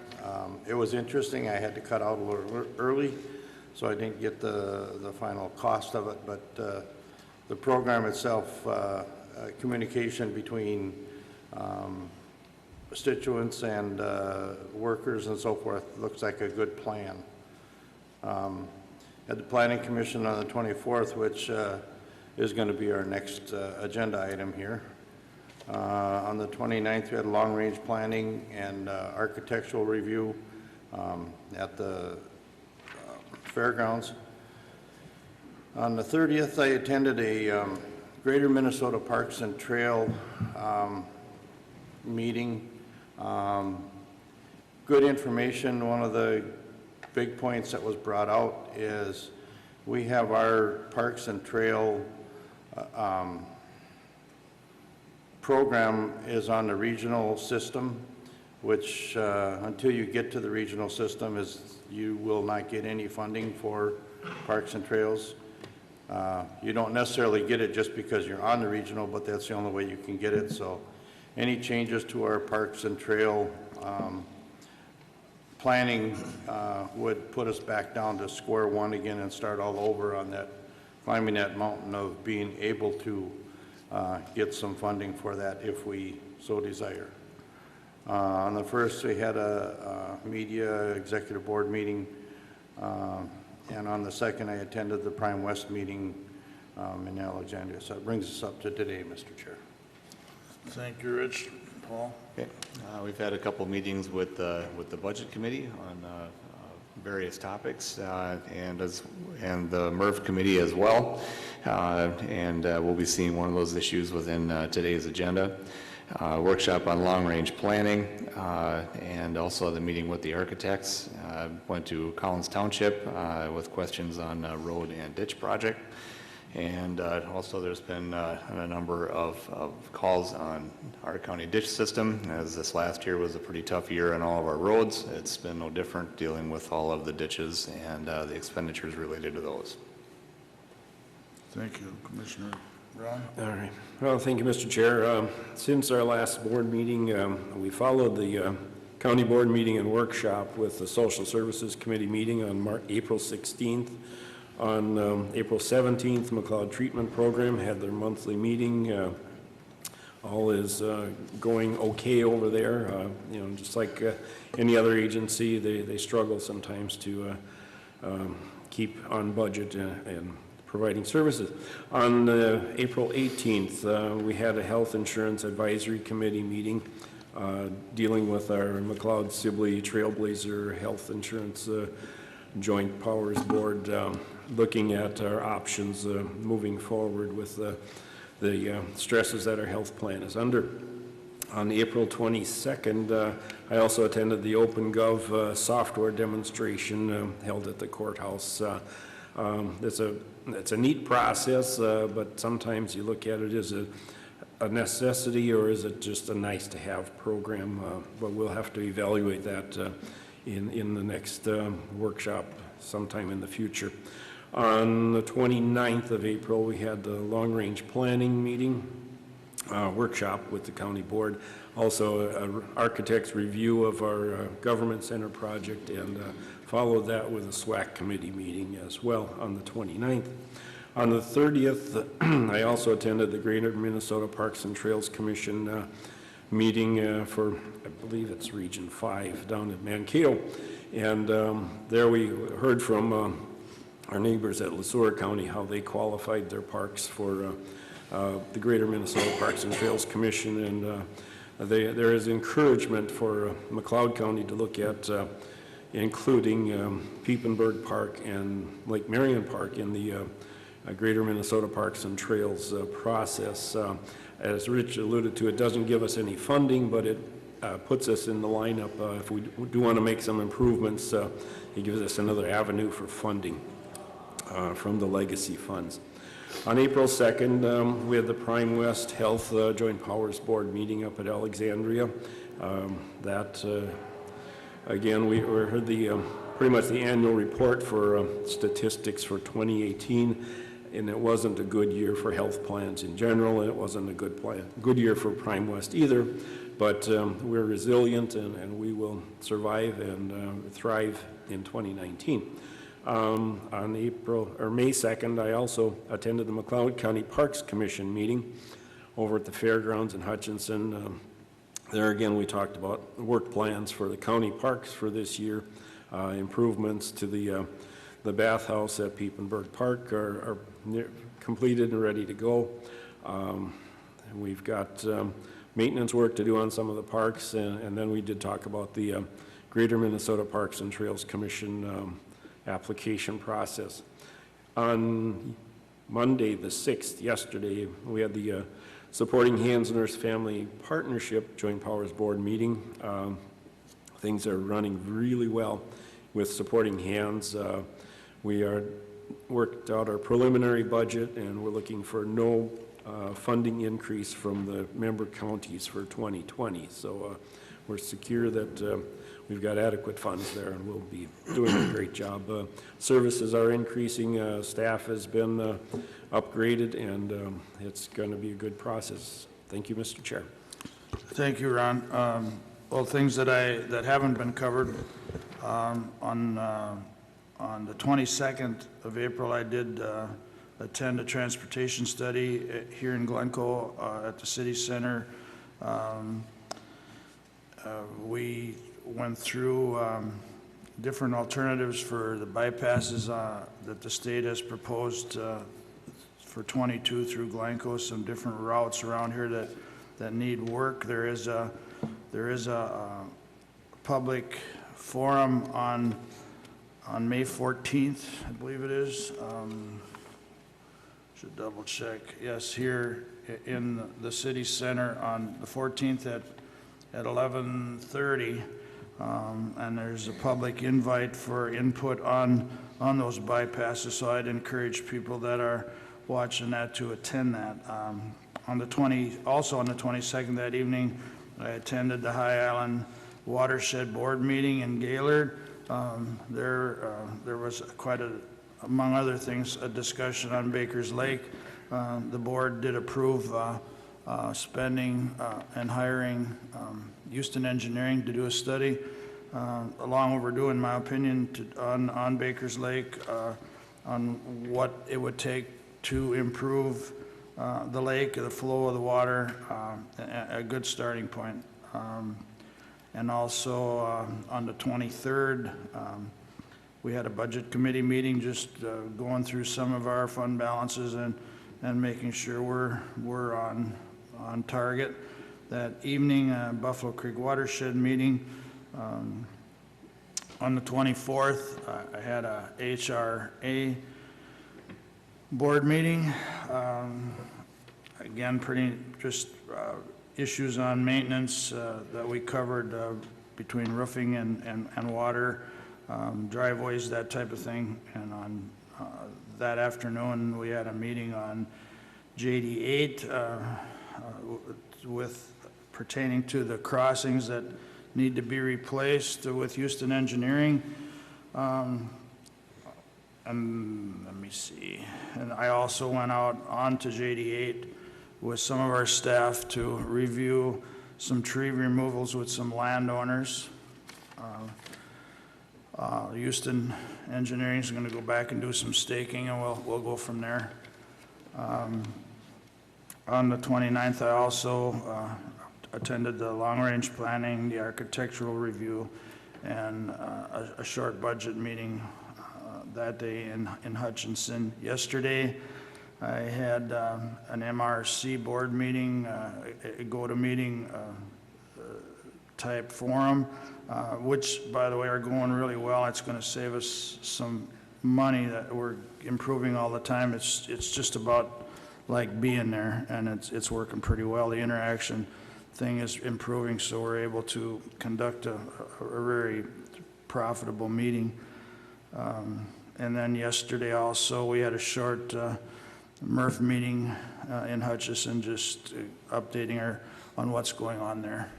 It was interesting. I had to cut out a little early, so I didn't get the final cost of it, but the program itself, communication between constituents and workers and so forth, looks like a good plan. At the Planning Commission on the 24th, which is going to be our next agenda item here. On the 29th, we had long-range planning and architectural review at the fairgrounds. On the 30th, I attended a Greater Minnesota Parks and Trail meeting. Good information. One of the big points that was brought out is we have our Parks and Trail program is on the regional system, which until you get to the regional system you will not get any funding for Parks and Trails. You don't necessarily get it just because you're on the regional, but that's the only way you can get it. So any changes to our Parks and Trail planning would put us back down to square one again and start all over on that, climbing that mountain of being able to get some funding for that if we so desire. On the first, we had a media executive board meeting, and on the second, I attended the Prime West meeting in Alexandria. So it brings us up to today, Mr. Chair. Thank you, Rich. Paul? Okay. We've had a couple meetings with the Budget Committee on various topics, and the MERV Committee as well. And we'll be seeing one of those issues within today's agenda. Workshop on long-range planning, and also the meeting with the architects. Went to Collins Township with questions on road and ditch project. And also there's been a number of calls on our county ditch system, as this last year was a pretty tough year on all of our roads. It's been no different dealing with all of the ditches and the expenditures related to those. Thank you, Commissioner Brown. All right. Well, thank you, Mr. Chair. Since our last board meeting, we followed the county board meeting and workshop with the Social Services Committee meeting on April 16th. On April 17th, McLeod Treatment Program had their monthly meeting. All is going okay over there. You know, just like any other agency, they struggle sometimes to keep on budget and providing services. On April 18th, we had a Health Insurance Advisory Committee meeting dealing with our McLeod Sibley Trailblazer Health Insurance Joint Powers Board, looking at our options moving forward with the stresses that our health plan is under. On April 22nd, I also attended the OpenGov software demonstration held at the courthouse. It's a neat process, but sometimes you look at it as a necessity, or is it just a nice-to-have program? But we'll have to evaluate that in the next workshop sometime in the future. On the 29th of April, we had the long-range planning meeting workshop with the county board. Also, an architect's review of our government center project, and followed that with a SWAC committee meeting as well on the 29th. On the 30th, I also attended the Greater Minnesota Parks and Trails Commission meeting for, I believe it's Region 5 down at Mankato. And there we heard from our neighbors at LeSueur County how they qualified their parks for the Greater Minnesota Parks and Trails Commission. And there is encouragement for McLeod County to look at including Piepenburg Park and Lake Marion Park in the Greater Minnesota Parks and Trails process. As Rich alluded to, it doesn't give us any funding, but it puts us in the lineup. If we do want to make some improvements, it gives us another avenue for funding from the legacy funds. On April 2nd, we had the Prime West Health Joint Powers Board meeting up at Alexandria. Again, we heard pretty much the annual report for statistics for 2018, and it wasn't a good year for health plans in general, and it wasn't a good year for Prime West either. But we're resilient, and we will survive and thrive in 2019. On May 2nd, I also attended the McLeod County Parks Commission meeting over at the fairgrounds in Hutchinson. There again, we talked about work plans for the county parks for this year. Improvements to the bathhouse at Piepenburg Park are completed and ready to go. We've got maintenance work to do on some of the parks, and then we did talk about the Greater Minnesota Parks and Trails Commission application process. On Monday the 6th, yesterday, we had the Supporting Hands Nurse Family Partnership Joint Powers Board meeting. Things are running really well with supporting hands. We are worked out our preliminary budget, and we're looking for no funding increase from the member counties for 2020. So we're secure that we've got adequate funds there, and we'll be doing a great job. Services are increasing, staff has been upgraded, and it's going to be a good process. Thank you, Mr. Chair. Thank you, Ron. Well, things that haven't been covered, on the 22nd of April, I did attend a transportation study here in Glencoe at the city center. We went through different alternatives for the bypasses that the state has proposed for 22 through Glencoe, some different routes around here that need work. There is a public forum on May 14th, I believe it is. Should double check. Yes, here in the city center on the 14th at 11:30. And there's a public invite for input on those bypasses, so I'd encourage people that are watching that to attend that. Also on the 22nd that evening, I attended the High Island Watershed Board meeting in Gaylord. There was among other things, a discussion on Baker's Lake. The board did approve spending and hiring Houston Engineering to do a study, long overdue in my opinion, on Baker's Lake, on what it would take to improve the lake, the flow of the water, a good starting point. And also on the 23rd, we had a budget committee meeting, just going through some of our fund balances and making sure we're on target. That evening, Buffalo Creek Watershed meeting. On the 24th, I had a HRA board meeting. Again, issues on maintenance that we covered between roofing and water, driveways, that type of thing. And on that afternoon, we had a meeting on JD8 with pertaining to the crossings that need to be replaced with Houston Engineering. And let me see. And I also went out onto JD8 with some of our staff to review some tree removals with some landowners. Houston Engineering is going to go back and do some staking, and we'll go from there. On the 29th, I also attended the long-range planning, the architectural review, and a short budget meeting that day in Hutchinson. Yesterday, I had an MRC board meeting, a go-to-meeting type forum, which, by the way, are going really well. It's going to save us some money that we're improving all the time. It's just about like being there, and it's working pretty well. The interaction thing is improving, so we're able to conduct a very profitable meeting. And then yesterday also, we had a short MRF meeting in Hutchinson, just updating on what's going on there.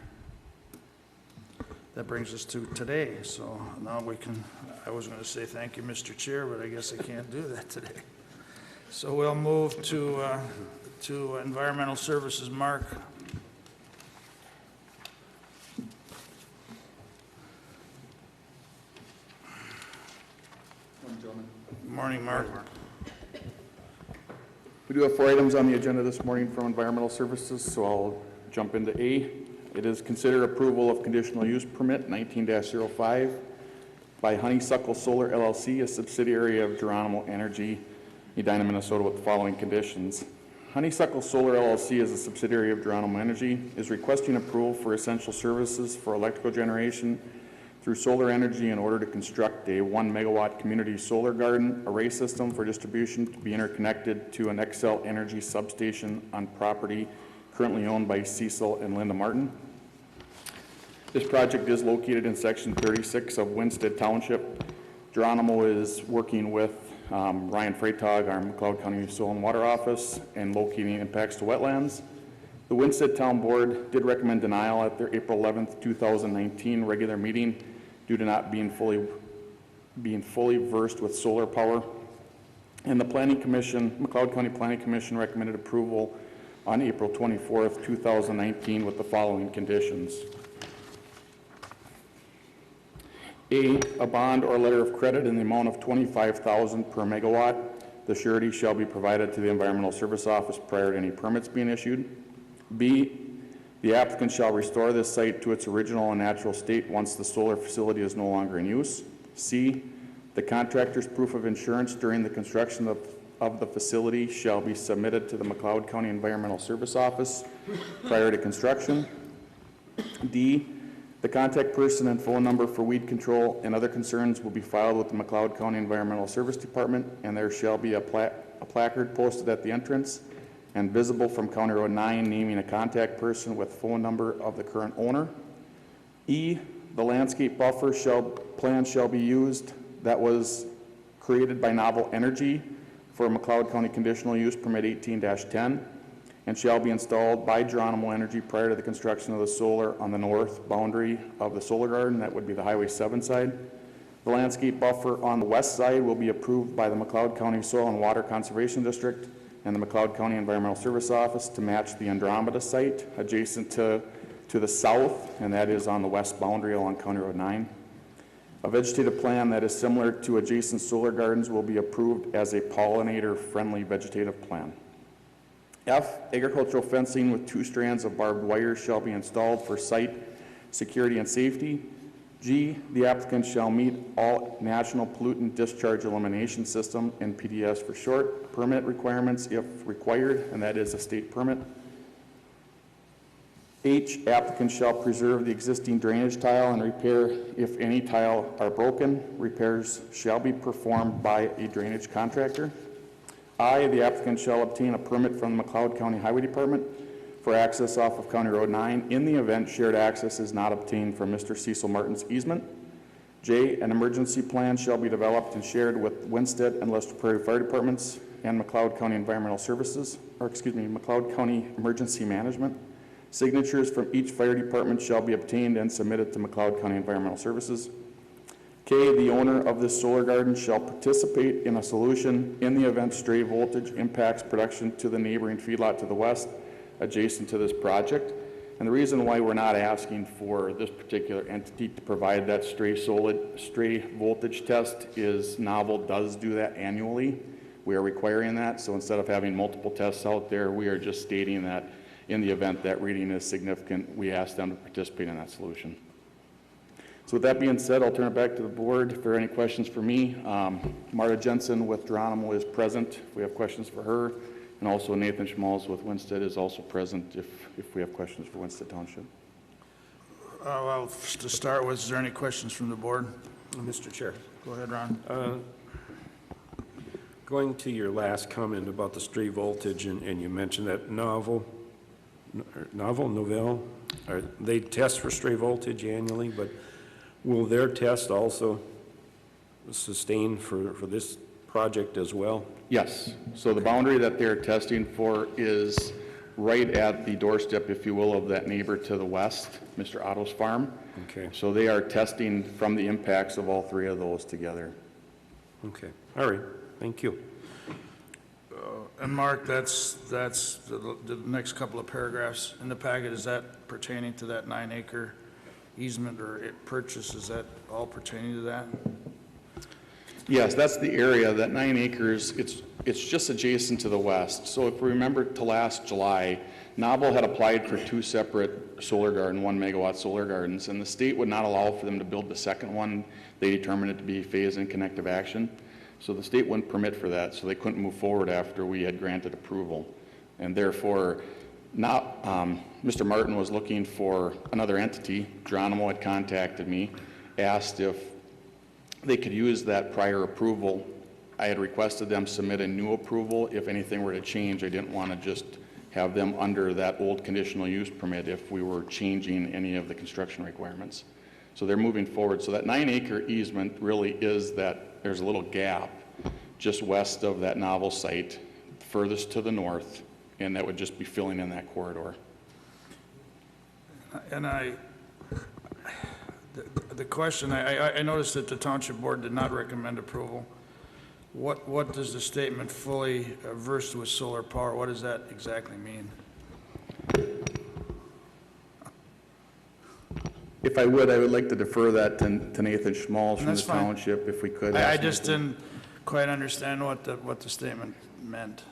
That brings us to today, so now I was going to say thank you, Mr. Chair, but I guess I can't do that today. So we'll move to Environmental Services. Mark. Good morning, Mark. We do have 4 items on the agenda this morning from Environmental Services, so I'll jump into A. It is consider approval of conditional use permit 19-05 by Honeysuckle Solar LLC, a subsidiary of Geronimo Energy, Edina, Minnesota, with the following conditions. Honeysuckle Solar LLC is a subsidiary of Geronimo Energy, is requesting approval for essential services for electrical generation through solar energy in order to construct a 1 megawatt community solar garden array system for distribution to be interconnected to an Xcel Energy substation on property currently owned by Cecil and Linda Martin. This project is located in section 36 of Winstead Township Geronimo is working with Ryan Freitag, our McLeod County Soil and Water Office, and locating impacts to wetlands. The Winsted Town Board did recommend denial at their April 11th, 2019 regular meeting due to not being fully versed with solar power. And the Planning Commission, McLeod County Planning Commission recommended approval on April 24th, 2019 with the following conditions. A bond or letter of credit in the amount of $25,000 per megawatt. The surety shall be provided to the Environmental Service Office prior to any permits being issued. B, the applicant shall restore this site to its original and natural state once the solar facility is no longer in use. C, the contractor's proof of insurance during the construction of the facility shall be submitted to the McLeod County Environmental Service Office prior to construction. D, the contact person and phone number for weed control and other concerns will be filed with the McLeod County Environmental Service Department, and there shall be a placard posted at the entrance and visible from County Road 9 naming a contact person with phone number of the current owner. E, the landscape buffer plan shall be used that was created by Novel Energy for McLeod County Conditional Use Permit 18-10 and shall be installed by Geronimo Energy prior to the construction of the solar on the north boundary of the solar garden. That would be the Highway 7 side. The landscape buffer on the west side will be approved by the McLeod County Soil and Water Conservation District and the McLeod County Environmental Service Office to match the Andromeda site adjacent to the south, and that is on the west boundary along County Road 9. A vegetative plan that is similar to adjacent solar gardens will be approved as a pollinator-friendly vegetative plan. F, agricultural fencing with 2 strands of barbed wire shall be installed for site security and safety. G, the applicant shall meet all National Pollutant Discharge Elimination System, NPDES for short, permit requirements if required, and that is a state permit. H, applicant shall preserve the existing drainage tile and repair if any tile are broken. Repairs shall be performed by a drainage contractor. I, the applicant shall obtain a permit from the McLeod County Highway Department for access off of County Road 9 in the event shared access is not obtained from Mr. Cecil Martin's easement. J, an emergency plan shall be developed and shared with Winsted and Lester Prairie Fire Departments and McLeod County Environmental Services, McLeod County Emergency Management. Signatures from each fire department shall be obtained and submitted to McLeod County Environmental Services. K, the owner of this solar garden shall participate in a solution in the event stray voltage impacts production to the neighboring feedlot to the west adjacent to this project. And the reason why we're not asking for this particular entity to provide that stray voltage test is Novel does do that annually. We are requiring that, so instead of having multiple tests out there, we are just stating that in the event that reading is significant, we ask them to participate in that solution. So with that being said, I'll turn it back to the board. If there are any questions for me, Marta Jensen with Geronimo is present if we have questions for her, and also Nathan Schmalz with Winsted is also present if we have questions for Winsted Township. Well, to start with, is there any questions from the board? Mr. Chair. Go ahead, Ron. Going to your last comment about the stray voltage, and you mentioned that Novel, they test for stray voltage annually, but will their test also sustain for this project as well? Yes. So the boundary that they're testing for is right at the doorstep, if you will, of that neighbor to the west, Mr. Otto's farm. Okay. So they are testing from the impacts of all 3 of those together. Okay. All right. Thank you. And Mark, that's the next couple of paragraphs in the packet. Is that pertaining to that 9-acre easement or purchase? Is that all pertaining to that? Yes, that's the area, that 9 acres, it's just adjacent to the west. So if we remember to last July, Novel had applied for 2 separate solar garden, 1 megawatt solar gardens, and the state would not allow for them to build the second one. They determined it to be phase and connective action. So the state wouldn't permit for that, so they couldn't move forward after we had granted approval. And therefore, now, Mr. Martin was looking for another entity. Geronimo had contacted me, asked if they could use that prior approval. I had requested them submit a new approval. If anything were to change, I didn't want to just have them under that old conditional use permit if we were changing any of the construction requirements. So they're moving forward. So that 9-acre easement really is that there's a little gap just west of that novel site, furthest to the north, and that would just be filling in that corridor. And the question, I noticed that the Township Board did not recommend approval. What does the statement fully versed with solar power, what does that exactly mean? If I would like to defer that to Nathan Schmalz from the That's fine. township, if we could. I ask just Nathan. didn't quite understand what the statement meant.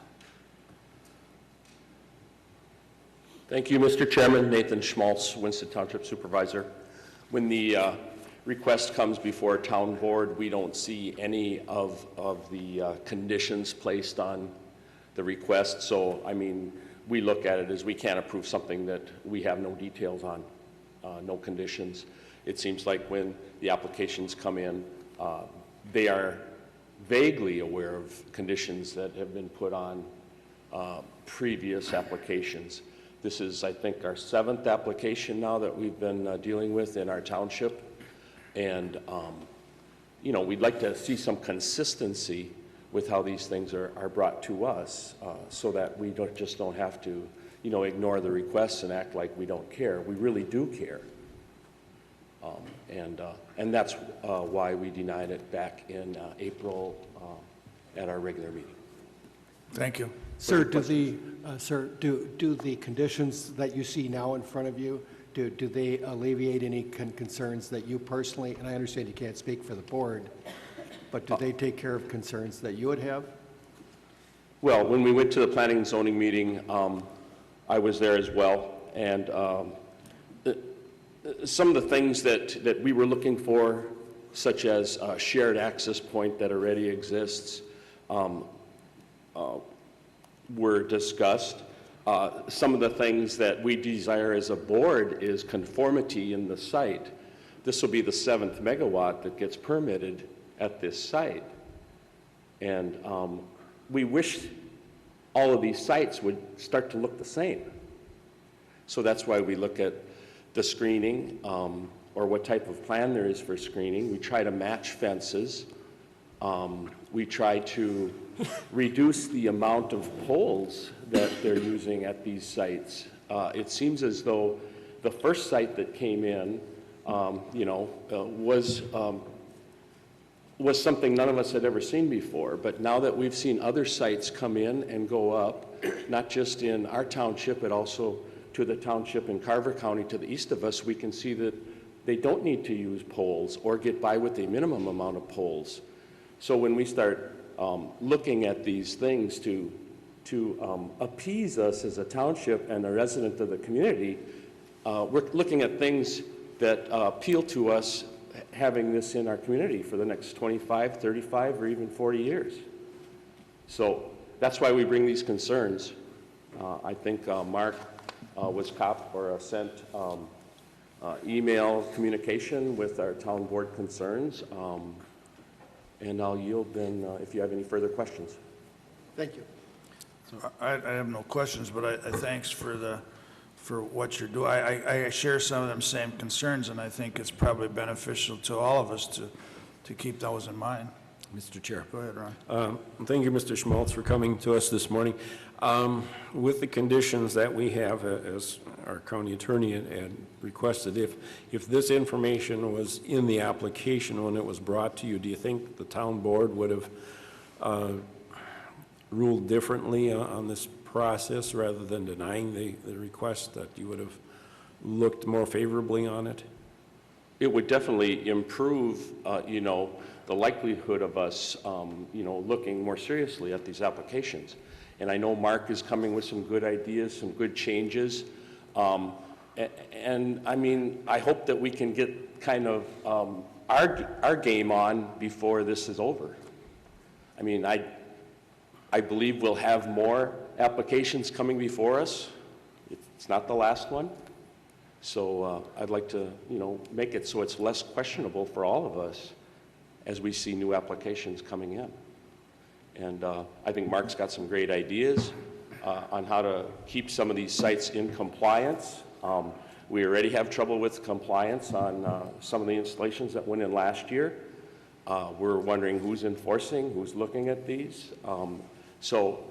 Thank you, Mr. Chairman. Nathan Schmalz, Winston Township Supervisor. When the request comes before a town board, we don't see any of the conditions placed on the request. So, I mean, we look at it as we can't approve something that we have no details on, no conditions. It seems like when the applications come in, they are vaguely aware of conditions that have been put on previous applications. This is, I think, our 7th application now that we've been dealing with in our township. And, you know, we'd like to see some consistency with how these things are brought to us so that we don't have to, you know, ignore the requests and act like we don't care. We really do care. And that's why we denied it back in April at our regular meeting. Thank you. Sir, do the conditions that you see now in front of you, do they alleviate any concerns that you personally, and I understand you can't speak for the board, but do they take care of concerns that you would have? Well, when we went to the planning and zoning meeting, I was there as well, and some of the things that we were looking for, such as a shared access point that already exists, were discussed. Some of the things that we desire as a board is conformity in the site. This will be the 7th megawatt that gets permitted at this site. And we wish all of these sites would start to look the same. So that's why we look at the screening or what type of plan there is for screening. We try to match fences. We try to reduce the amount of poles that they're using at these sites. It seems as though the first site that came in, was something none of us had ever seen before. But now that we've seen other sites come in and go up, not just in our township, but also to the township in Carver County to the east of us, we can see that they don't need to use poles or get by with a minimum amount of poles. So when we start looking at these things to appease us as a township and a resident of the community, we're looking at things that appeal to us having this in our community for the next 25, 35, or even 40 years. So that's why we bring these concerns. I think Mark was sent email communication with our town board concerns. And I'll yield then if you have any further questions. Thank you. I have no questions, but I thanks for what you're doing. I share some of them same concerns, and I think it's probably beneficial to all of us to keep those in mind. Mr. Chair. Go ahead, Ron. Thank you, Mr. Schmalz, for coming to us this morning. With the conditions that we have, as our county attorney had requested, if this information was in the application when it was brought to you, do you think the town board would have ruled differently on this process rather than denying the request, that you would have looked more favorably on it? It would definitely improve, the likelihood of us, looking more seriously at these applications. And I know Mark is coming with some good ideas, some good changes. And I mean, I hope that we can get kind of our game on before this is over. I mean, I believe we'll have more applications coming before us. It's not the last one. So I'd like to, make it so it's less questionable for all of us as we see new applications coming in. And I think Mark's got some great ideas on how to keep some of these sites in compliance. We already have trouble with compliance on some of the installations that went in last year. We're wondering who's enforcing, who's looking at these. So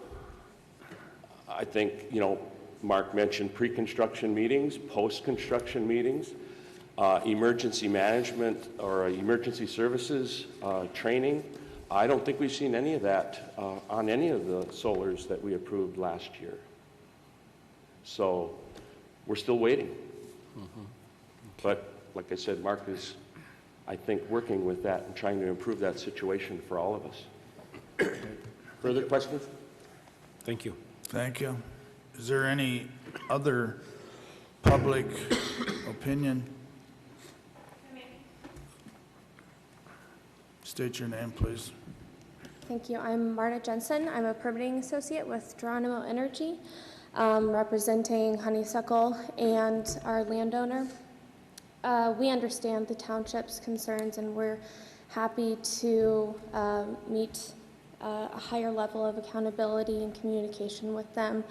I think, you know, Mark mentioned pre-construction meetings, post-construction meetings, emergency management or emergency services training. I don't think we've seen any of that on any of the solars that we approved last year. So we're still waiting. But like I said, Mark is, I think, working with that and trying to improve that situation for all of us. Further questions? Thank you. Thank you. Is there any other public opinion? State your name, please. Thank you. I'm Marta Jensen. I'm a permitting associate with Geronimo Energy, representing Honeysuckle and our landowner. We understand the township's concerns, and we're happy to meet a higher level of accountability and communication with them.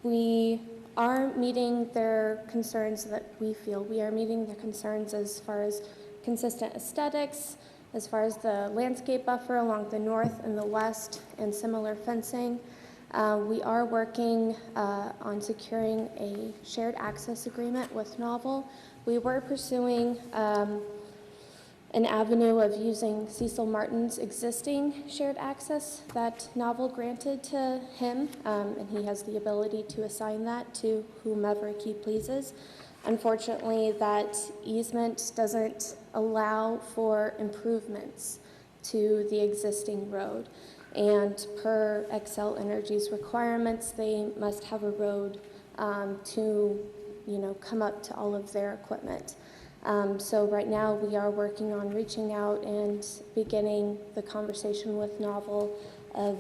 We are meeting their concerns that we feel we are meeting their concerns as far as consistent aesthetics, as far as the landscape buffer along the north and the west, and similar fencing. We are working on securing a shared access agreement with Novel. We were pursuing an avenue of using Cecil Martin's existing shared access that Novel granted to him, and he has the ability to assign that to whomever he pleases. Unfortunately, that easement doesn't allow for improvements to the existing road. And per Excel Energy's requirements, they must have a road to, come up to all of their equipment. So right now we are working on reaching out and beginning the conversation with Novel of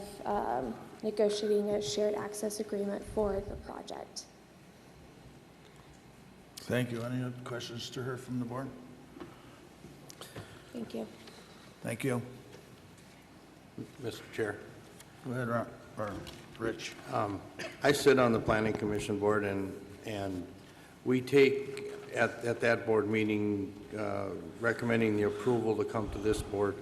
negotiating a shared access agreement for the project. Thank you. Any other questions to her from the board? Thank you. Thank you. Mr. Chair. Go ahead, Ron, or Rich. I sit on the Planning Commission board, and we take, at that board meeting, recommending the approval to come to this board.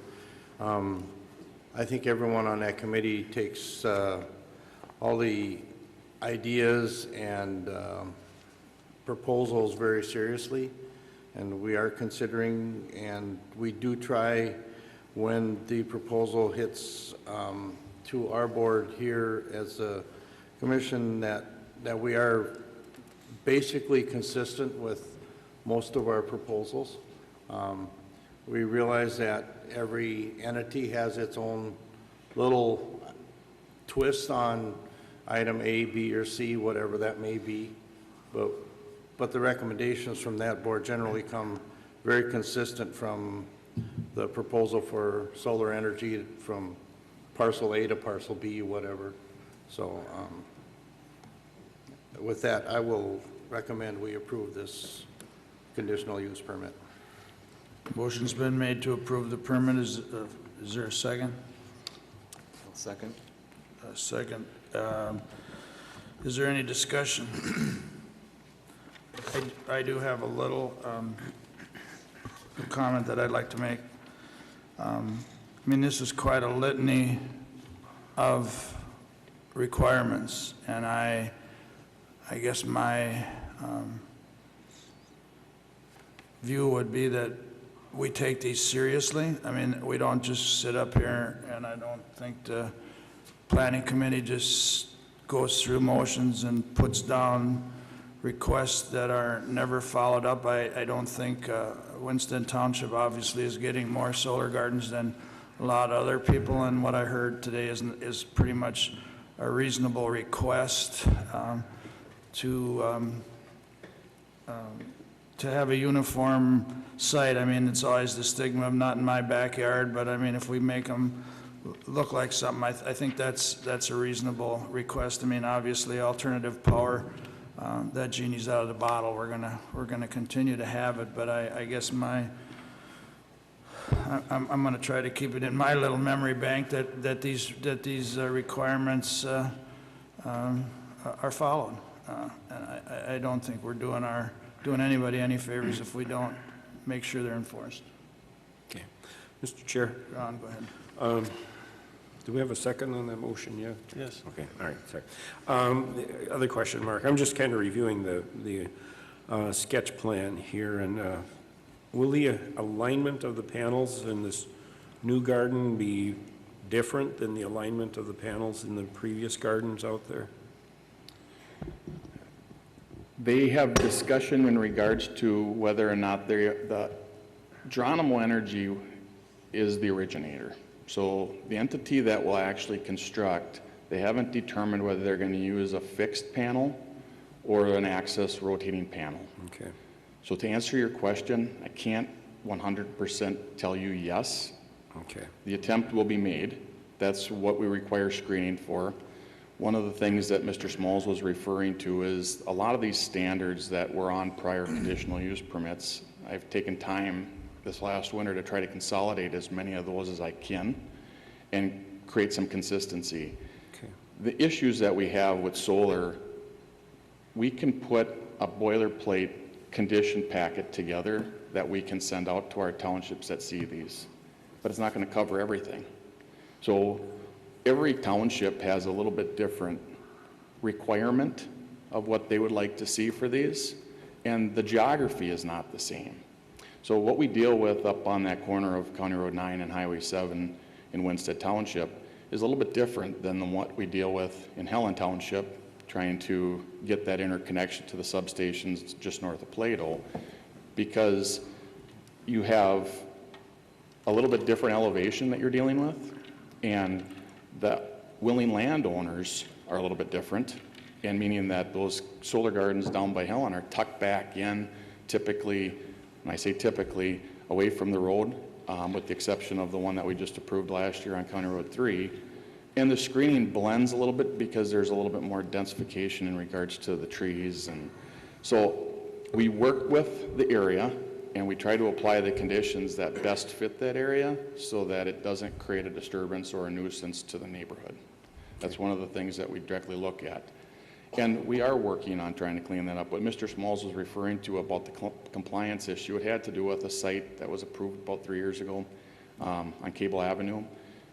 I think everyone on that committee takes all the ideas and proposals very seriously, and we are considering, and we do try when the proposal hits to our board here as a commission that we are basically consistent with most of our proposals. We realize that every entity has its own little twist on item A, B, or C, whatever that may be, but the recommendations from that board generally come very consistent from the proposal for solar energy from parcel A to parcel B, whatever. So with that, I will recommend we approve this conditional use permit. Motion's been made to approve the permit. Is there a second? I'll second. A second. Is there any discussion? I do have a little comment that I'd like to make. I mean, this is quite a litany of requirements, and I guess my view would be that we take these seriously. I mean, we don't just sit up here, and I don't think the planning committee just goes through motions and puts down requests that are never followed up. I don't think Winston Township obviously is getting more solar gardens than a lot of other people, and what I heard today is pretty much a reasonable request to have a uniform site. I mean, it's always the stigma of not in my backyard, but I mean, if we make them look like something, I think that's a reasonable request. I mean, obviously, alternative power, that genie's out of the bottle. We're gonna continue to have it, but I guess I'm gonna try to keep it in my little memory bank that these requirements are followed. And I don't think we're doing anybody any favors if we don't make sure they're enforced. Okay. Mr. Chair, Ron, go ahead. do we have a second on that motion yet? Yes. Okay, all right, sorry. The other question, Mark, I'm just kind of reviewing the sketch plan here, and will the alignment of the panels in this new garden be different than the alignment of the panels in the previous gardens out there? They have discussion in regards to whether or not the Geronimo Energy is the originator. So the entity that will actually construct, they haven't determined whether they're going to use a fixed panel or an axis rotating panel. Okay. So to answer your question, I can't 100% tell you yes. Okay. The attempt will be made. That's what we require screening for. One of the things that Mr. Smalls was referring to is a lot of these standards that were on prior conditional use permits. I've taken time this last winter to try to consolidate as many of those as I can and create some consistency. Okay. The issues that we have with solar, we can put a boilerplate condition packet together that we can send out to our townships that see these, but it's not going to cover everything. So every township has a little bit different requirement of what they would like to see for these, and the geography is not the same. So what we deal with up on that corner of County Road 9 and Highway 7 in Winsted Township is a little bit different than what we deal with in Helen Township, trying to get that interconnection to the substations just north of Plato, because you have a little bit different elevation that you're dealing with, and the willing landowners are a little bit different, and meaning that those solar gardens down by Helen are tucked back in, typically, and I say typically, away from the road, with the exception of the one that we just approved last year on County Road 3. And the screening blends a little bit because there's a little bit more densification in regards to the trees. And so we work with the area and we try to apply the conditions that best fit that area so that it doesn't create a disturbance or a nuisance to the neighborhood. That's one of the things that we directly look at. And we are working on trying to clean that up. What Mr. Smalls was referring to about the compliance issue, it had to do with a site that was approved about 3 years ago on Cable Avenue.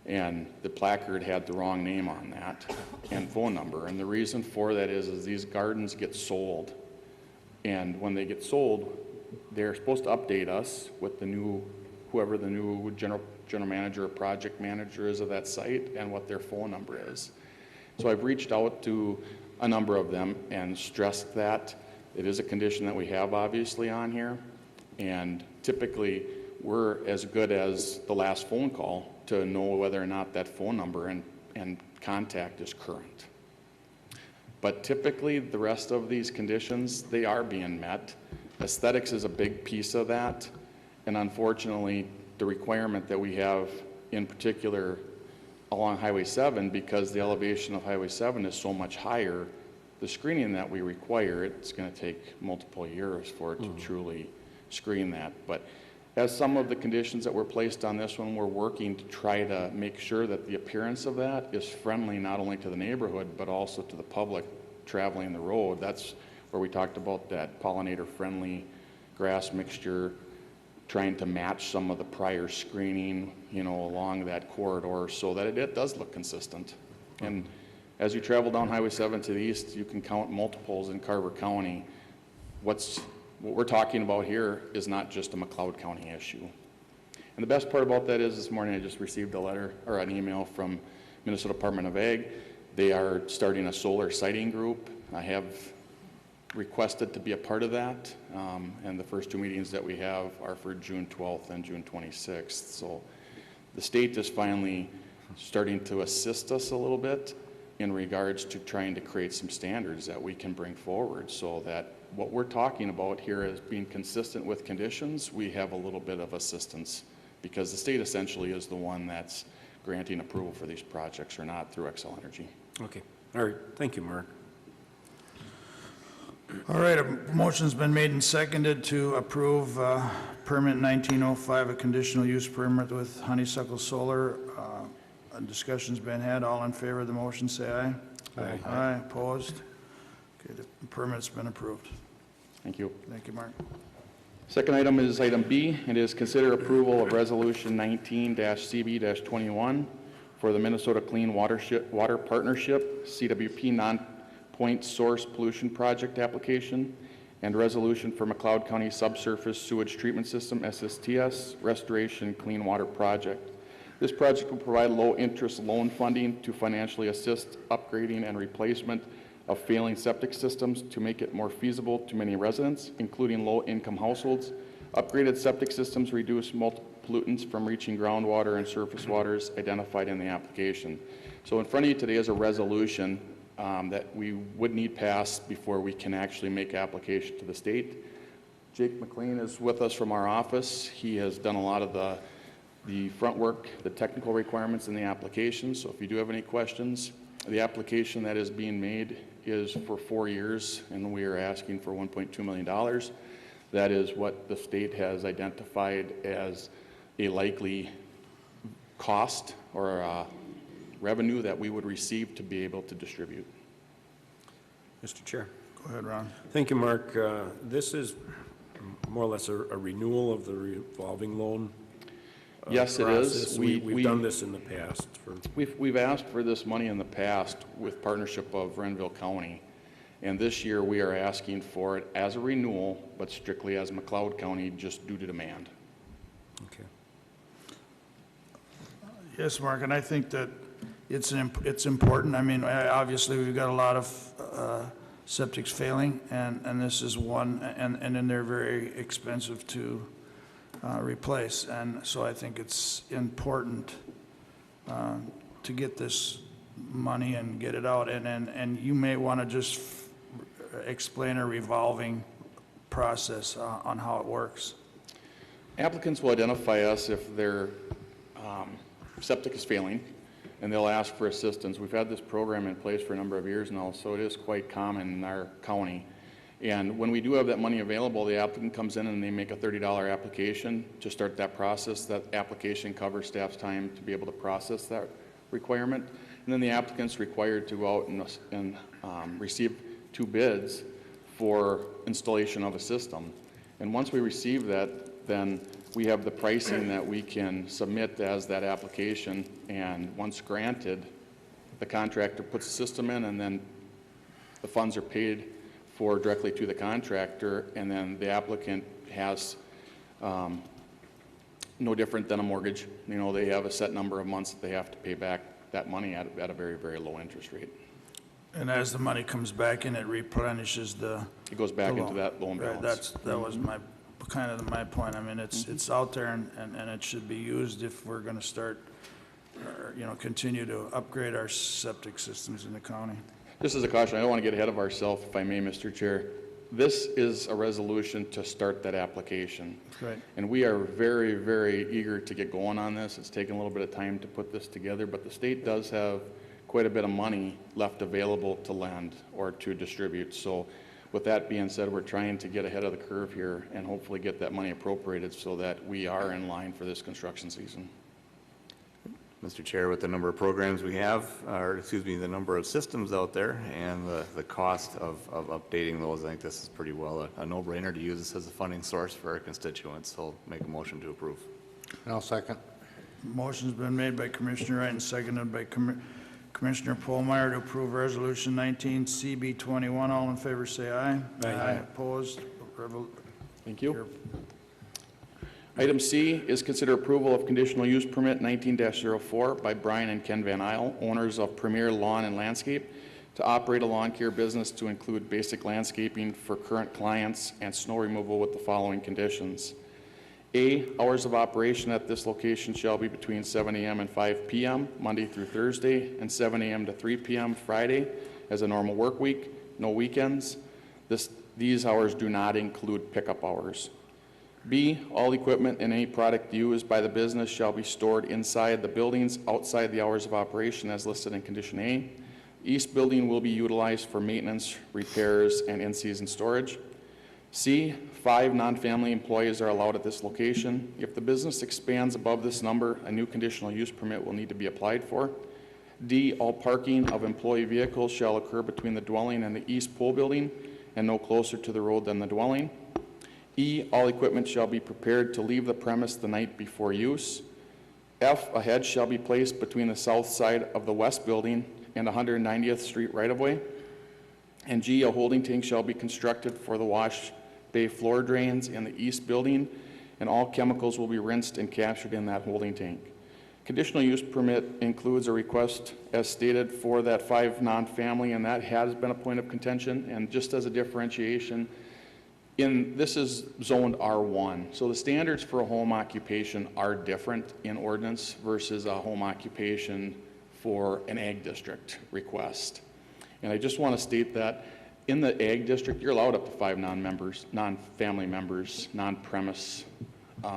And the placard had the wrong name on that and phone number. And the reason for that is these gardens get sold. And when they get sold, they're supposed to update us with the new, whoever the new general manager or project manager is of that site and what their phone number is. So I've reached out to a number of them and stressed that it is a condition that we have obviously on here. And typically we're as good as the last phone call to know whether or not that phone number and contact is current. But typically the rest of these conditions, they are being met. Aesthetics is a big piece of that. And unfortunately, the requirement that we have in particular along Highway 7, because the elevation of Highway 7 is so much higher, the screening that we require, it's going to take multiple years for it to truly screen that. But as some of the conditions that were placed on this one, we're working to try to make sure that the appearance of that is friendly not only to the neighborhood, but also to the public traveling the road. That's where we talked about that pollinator-friendly grass mixture, trying to match some of the prior screening, along that corridor so that it does look consistent. And as you travel down Highway 7 to the east, you can count multiples in Carver County. What we're talking about here is not just a McLeod County issue. And the best part about that is this morning I just received a letter or an email from Minnesota Department of Ag. They are starting a solar siting group. I have requested to be a part of that, and the first 2 meetings that we have are for June 12th and June 26th. So the state is finally starting to assist us a little bit in regards to trying to create some standards that we can bring forward so that what we're talking about here as being consistent with conditions, we have a little bit of assistance because the state essentially is the one that's granting approval for these projects or not through Xcel Energy. Okay. All right. Thank you, Mark. All right, a motion's been made and seconded to approve permit 1905, a conditional use permit with Honeysuckle Solar. A discussion's been had. All in favor of the motion, say aye. Aye. Aye, opposed? Okay, the permit's been approved. Thank you. Thank you, Mark. Second item is item B. It is consider approval of Resolution 19-CB-21 for the Minnesota Clean Water Partnership, CWP Non-Point Source Pollution Project application, and resolution for McLeod County Subsurface Sewage Treatment System, SSTS, Restoration Clean Water Project. This project will provide low-interest loan funding to financially assist upgrading and replacement of failing septic systems to make it more feasible to many residents, including low-income households. Upgraded septic systems reduce multiple pollutants from reaching groundwater and surface waters identified in the application. So in front of you today is a resolution that we would need passed before we can actually make application to the state. Jake McLeod is with us from our office. He has done a lot of the front work, the technical requirements in the application. So if you do have any questions, the application that is being made is for 4 years, and we are asking for $1.2 million. That is what the state has identified as a likely cost or revenue that we would receive to be able to distribute. Mr. Chair. Go ahead, Ron. Thank you, Mark. This is more or less a renewal of the revolving loan Yes, it process. is. We've done this in the past. We've asked for this money in the past with partnership of Renville County. And this year we are asking for it as a renewal, but strictly as McLeod County, just due to demand. Okay. Yes, Mark, and I think that it's important. I mean, obviously, we've got a lot of septics failing, and this is one, and then they're very expensive to replace. And so I think it's important to get this money and get it out. And you may want to just explain a revolving process on how it works. Applicants will identify us if their septic is failing, and they'll ask for assistance. We've had this program in place for a number of years now, so it is quite common in our county. And when we do have that money available, the applicant comes in and they make a $30 application to start that process. That application covers staff's time to be able to process that requirement. And then the applicant's required to go out and receive 2 bids for installation of a system. And once we receive that, then we have the pricing that we can submit as that application, and once granted, the contractor puts the system in, and then the funds are paid for directly to the contractor, and then the applicant has no different than a mortgage. You know, they have a set number of months that they have to pay back that money at a very, very low interest rate. And as the money comes back in, it replenishes the... It goes back the into that loan Right, balance. that was my point. I mean, it's out there, and it should be used if we're going to start, continue to upgrade our septic systems in the county. Just as a caution, I don't want to get ahead of ourselves, if I may, Mr. Chair. This is a resolution to start that application. That's right. And we are very, very eager to get going on this. It's taken a little bit of time to put this together, but the state does have quite a bit of money left available to lend or to distribute. So with that being said, we're trying to get ahead of the curve here and hopefully get that money appropriated so that we are in line for this construction season. Mr. Chair, with the number of programs we have, the number of systems out there and the cost of updating those, I think this is pretty well a no-brainer to use this as a funding source for our constituents. So I'll make a motion to approve. And I'll second. Motion's been made by Commissioner Wright and seconded by Commissioner Polmeyer to approve Resolution 19-CB21. All in favor, say aye. Aye. Opposed? Thank you. Item C is consider approval of conditional use permit 19-04 by Brian and Ken Van Isle, owners of Premier Lawn and Landscape, to operate a lawn care business to include basic landscaping for current clients and snow removal with the following conditions. A, hours of operation at this location shall be between 7 a.m. and 5 p.m. Monday through Thursday, and 7 a.m. to 3 p.m. Friday as a normal work week, no weekends. These hours do not include pickup hours. B, all equipment and any product used by the business shall be stored inside the buildings outside the hours of operation as listed in condition A. East building will be utilized for maintenance, repairs, and in-season storage. C, 5 non-family employees are allowed at this location. If the business expands above this number, a new conditional use permit will need to be applied for. D, all parking of employee vehicles shall occur between the dwelling and the east pole building and no closer to the road than the dwelling. E, all equipment shall be prepared to leave the premise the night before use. F, a hedge shall be placed between the south side of the west building and 190th Street right-of-way. And G, a holding tank shall be constructed for the wash bay floor drains in the east building, and all chemicals will be rinsed and captured in that holding tank. Conditional use permit includes a request as stated for that 5 non-family, and that has been a point of contention. And just as a differentiation, this is zoned R1, so the standards for a home occupation are different in ordinance versus a home occupation for an ag district request. And I just want to state that in the ag district, you're allowed up to 5 non-family members, non-premise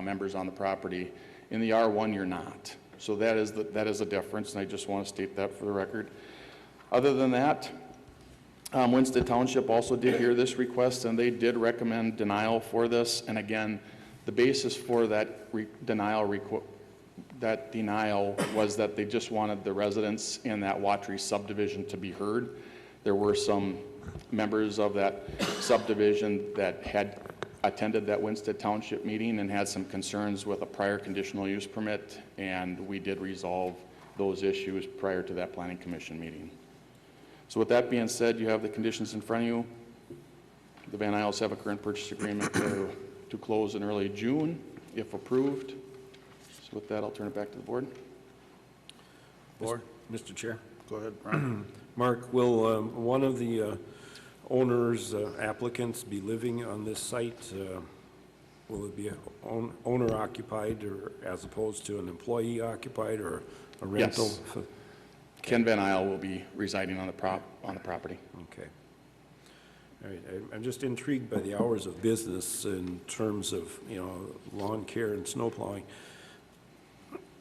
members on the property. In the R1, you're not. So that is a difference, and I just want to state that for the record. Other than that, Winston Township also did hear this request, and they did recommend denial for this. And again, the basis for that denial was that they just wanted the residents in that Watry subdivision to be heard. There were some members of that subdivision that had attended that Winston Township meeting and had some concerns with a prior conditional use permit, and we did resolve those issues prior to that Planning Commission meeting. So with that being said, you have the conditions in front of you. The Van Isles have a current purchase agreement to close in early June, if approved. So with that, I'll turn it back to the board. Board? Mr. Chair. Go ahead, Brian. Mark, will one of the owners, applicants be living on this site? Will it be owner occupied or as opposed to an employee occupied or a rental? Yes. Ken Van Isle will be residing on the property. Okay. All right. I'm just intrigued by the hours of business in terms of, lawn care and snow plowing.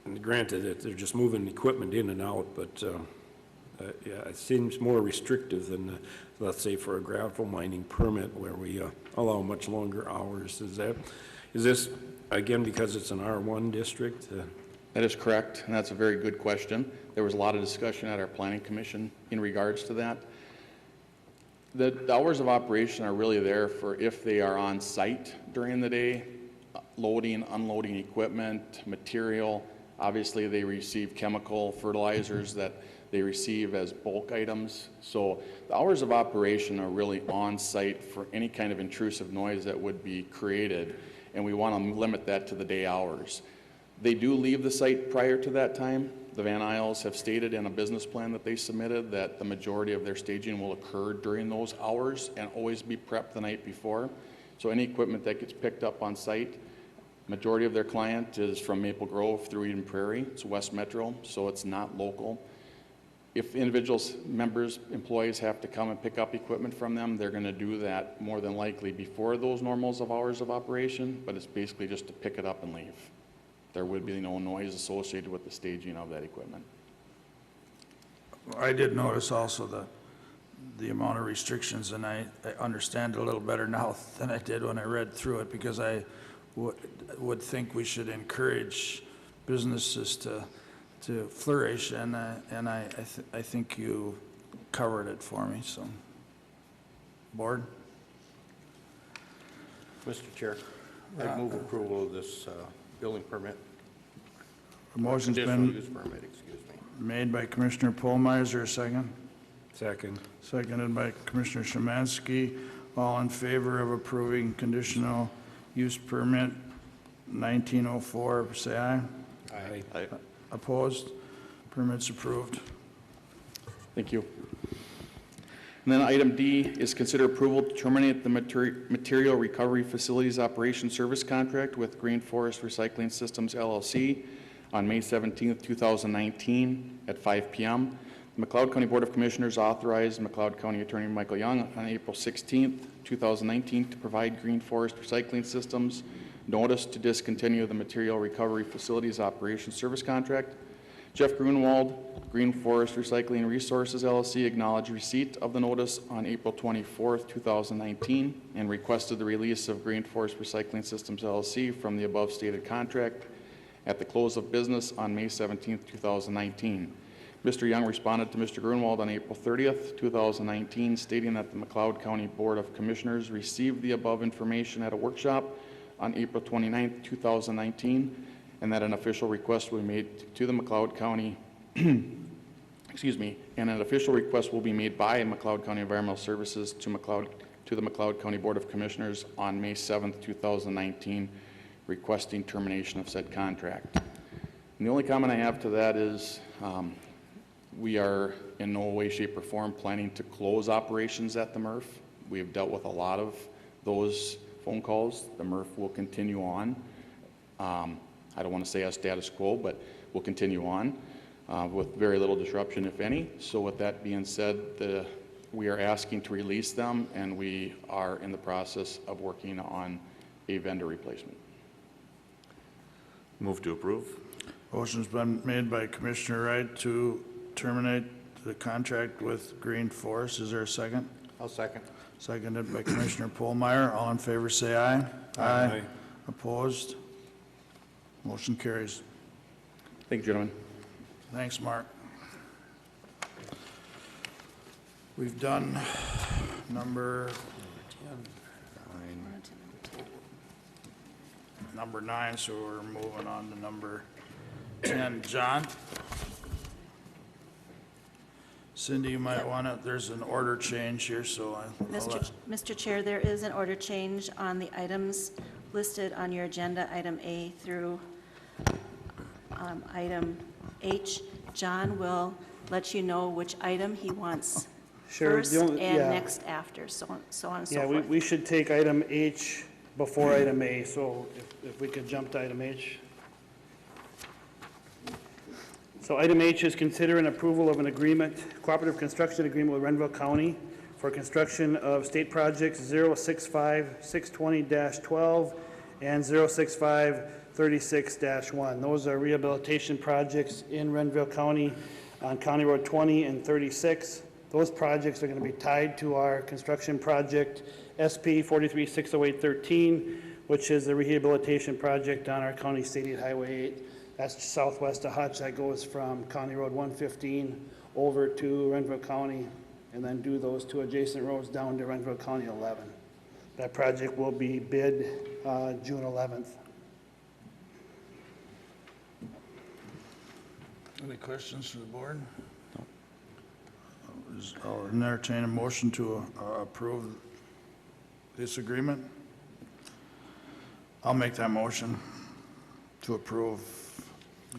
And granted that they're just moving equipment in and out, but yeah, it seems more restrictive than, let's say, for a gravel mining permit where we allow much longer hours. Is this, again, because it's an R1 district? That is correct, and that's a very good question. There was a lot of discussion at our Planning Commission in regards to that. The hours of operation are really there for if they are on site during the day, loading, unloading equipment, material. Obviously, they receive chemical fertilizers that they receive as bulk items. So the hours of operation are really on site for any kind of intrusive noise that would be created, and we want to limit that to the day hours. They do leave the site prior to that time. The Van Isles have stated in a business plan that they submitted that the majority of their staging will occur during those hours and always be prepped the night before. So any equipment that gets picked up on site, majority of their client is from Maple Grove through Eden Prairie. It's West Metro, so it's not local. If individuals, members, employees have to come and pick up equipment from them, they're going to do that more than likely before those normals of hours of operation, but it's basically just to pick it up and leave. There would be no noise associated with the staging of that equipment. I did notice also the amount of restrictions, and I understand it a little better now than I did when I read through it, because I would think we should encourage businesses to flourish, and I think you covered it for me. So, board. Mr. Chair, I move approval of this building permit. A motion's Conditional been use permit, excuse me. made by Commissioner Polmeyer. Is there a second? Second. Seconded by Commissioner Szymanski. All in favor of approving conditional use permit 1904, say aye. Aye. Aye. Opposed? Permit's approved. Thank you. And then item D is consider approval to terminate the material recovery facilities operation service contract with Green Forest Recycling Systems LLC on May 17th, 2019 at 5 p.m. The McLeod County Board of Commissioners authorized McLeod County Attorney Michael Young on April 16th, 2019 to provide Green Forest Recycling Systems notice to discontinue the material recovery facilities operation service contract. Jeff Grunwald, Green Forest Recycling Resources LLC, acknowledged receipt of the notice on April 24th, 2019, and requested the release of Green Forest Recycling Systems LLC from the above stated contract at the close of business on May 17th, 2019. Mr. Young responded to Mr. Grunwald on April 30th, 2019, stating that the McLeod County Board of Commissioners received the above information at a workshop on April 29th, 2019, and that an official request will be made to the McLeod County, excuse me, and an official request will be made by McLeod County Environmental Services to the McLeod County Board of Commissioners on May 7th, 2019, requesting termination of said contract. And the only comment I have to that is we are in no way, shape, or form planning to close operations at the MRF. We have dealt with a lot of those phone calls. The MRF will continue on. I don't want to say a status quo, but we'll continue on with very little disruption, if any. So with that being said, we are asking to release them, and we are in the process of working on a vendor replacement. Move to approve. Motion's been made by Commissioner Wright to terminate the contract with Green Forest. Is there a second? I'll second. Seconded by Commissioner Polmeyer. All in favor, say aye. Aye. Opposed? Motion carries. Thank you, gentlemen. Thanks, Mark. We've done number 9, so we're moving on to number 10. John? Cindy, you might want to, there's an order change here, so Mr. Chair, there is an order change on the items listed on your agenda, item A through item H. John will let you know which item he wants first and next after, so on and so forth. Yeah, we should take item H before item A, so if we could jump to item H. So item H is consider an approval of an agreement, cooperative construction agreement with Renville County for construction of state projects 065-620-12 and 065-36-1. Those are rehabilitation projects in Renville County on County Road 20 and 36. Those projects are going to be tied to our construction project SP 43-608-13, which is the rehabilitation project on our County State Aid Highway 8. That's southwest of Hutch. That goes from County Road 115 over to Renville County, and then do those two adjacent roads down to Renville County 11. That project will be bid June 11th. any questions for the board? I'll entertain a motion to approve this agreement. I'll make that motion to approve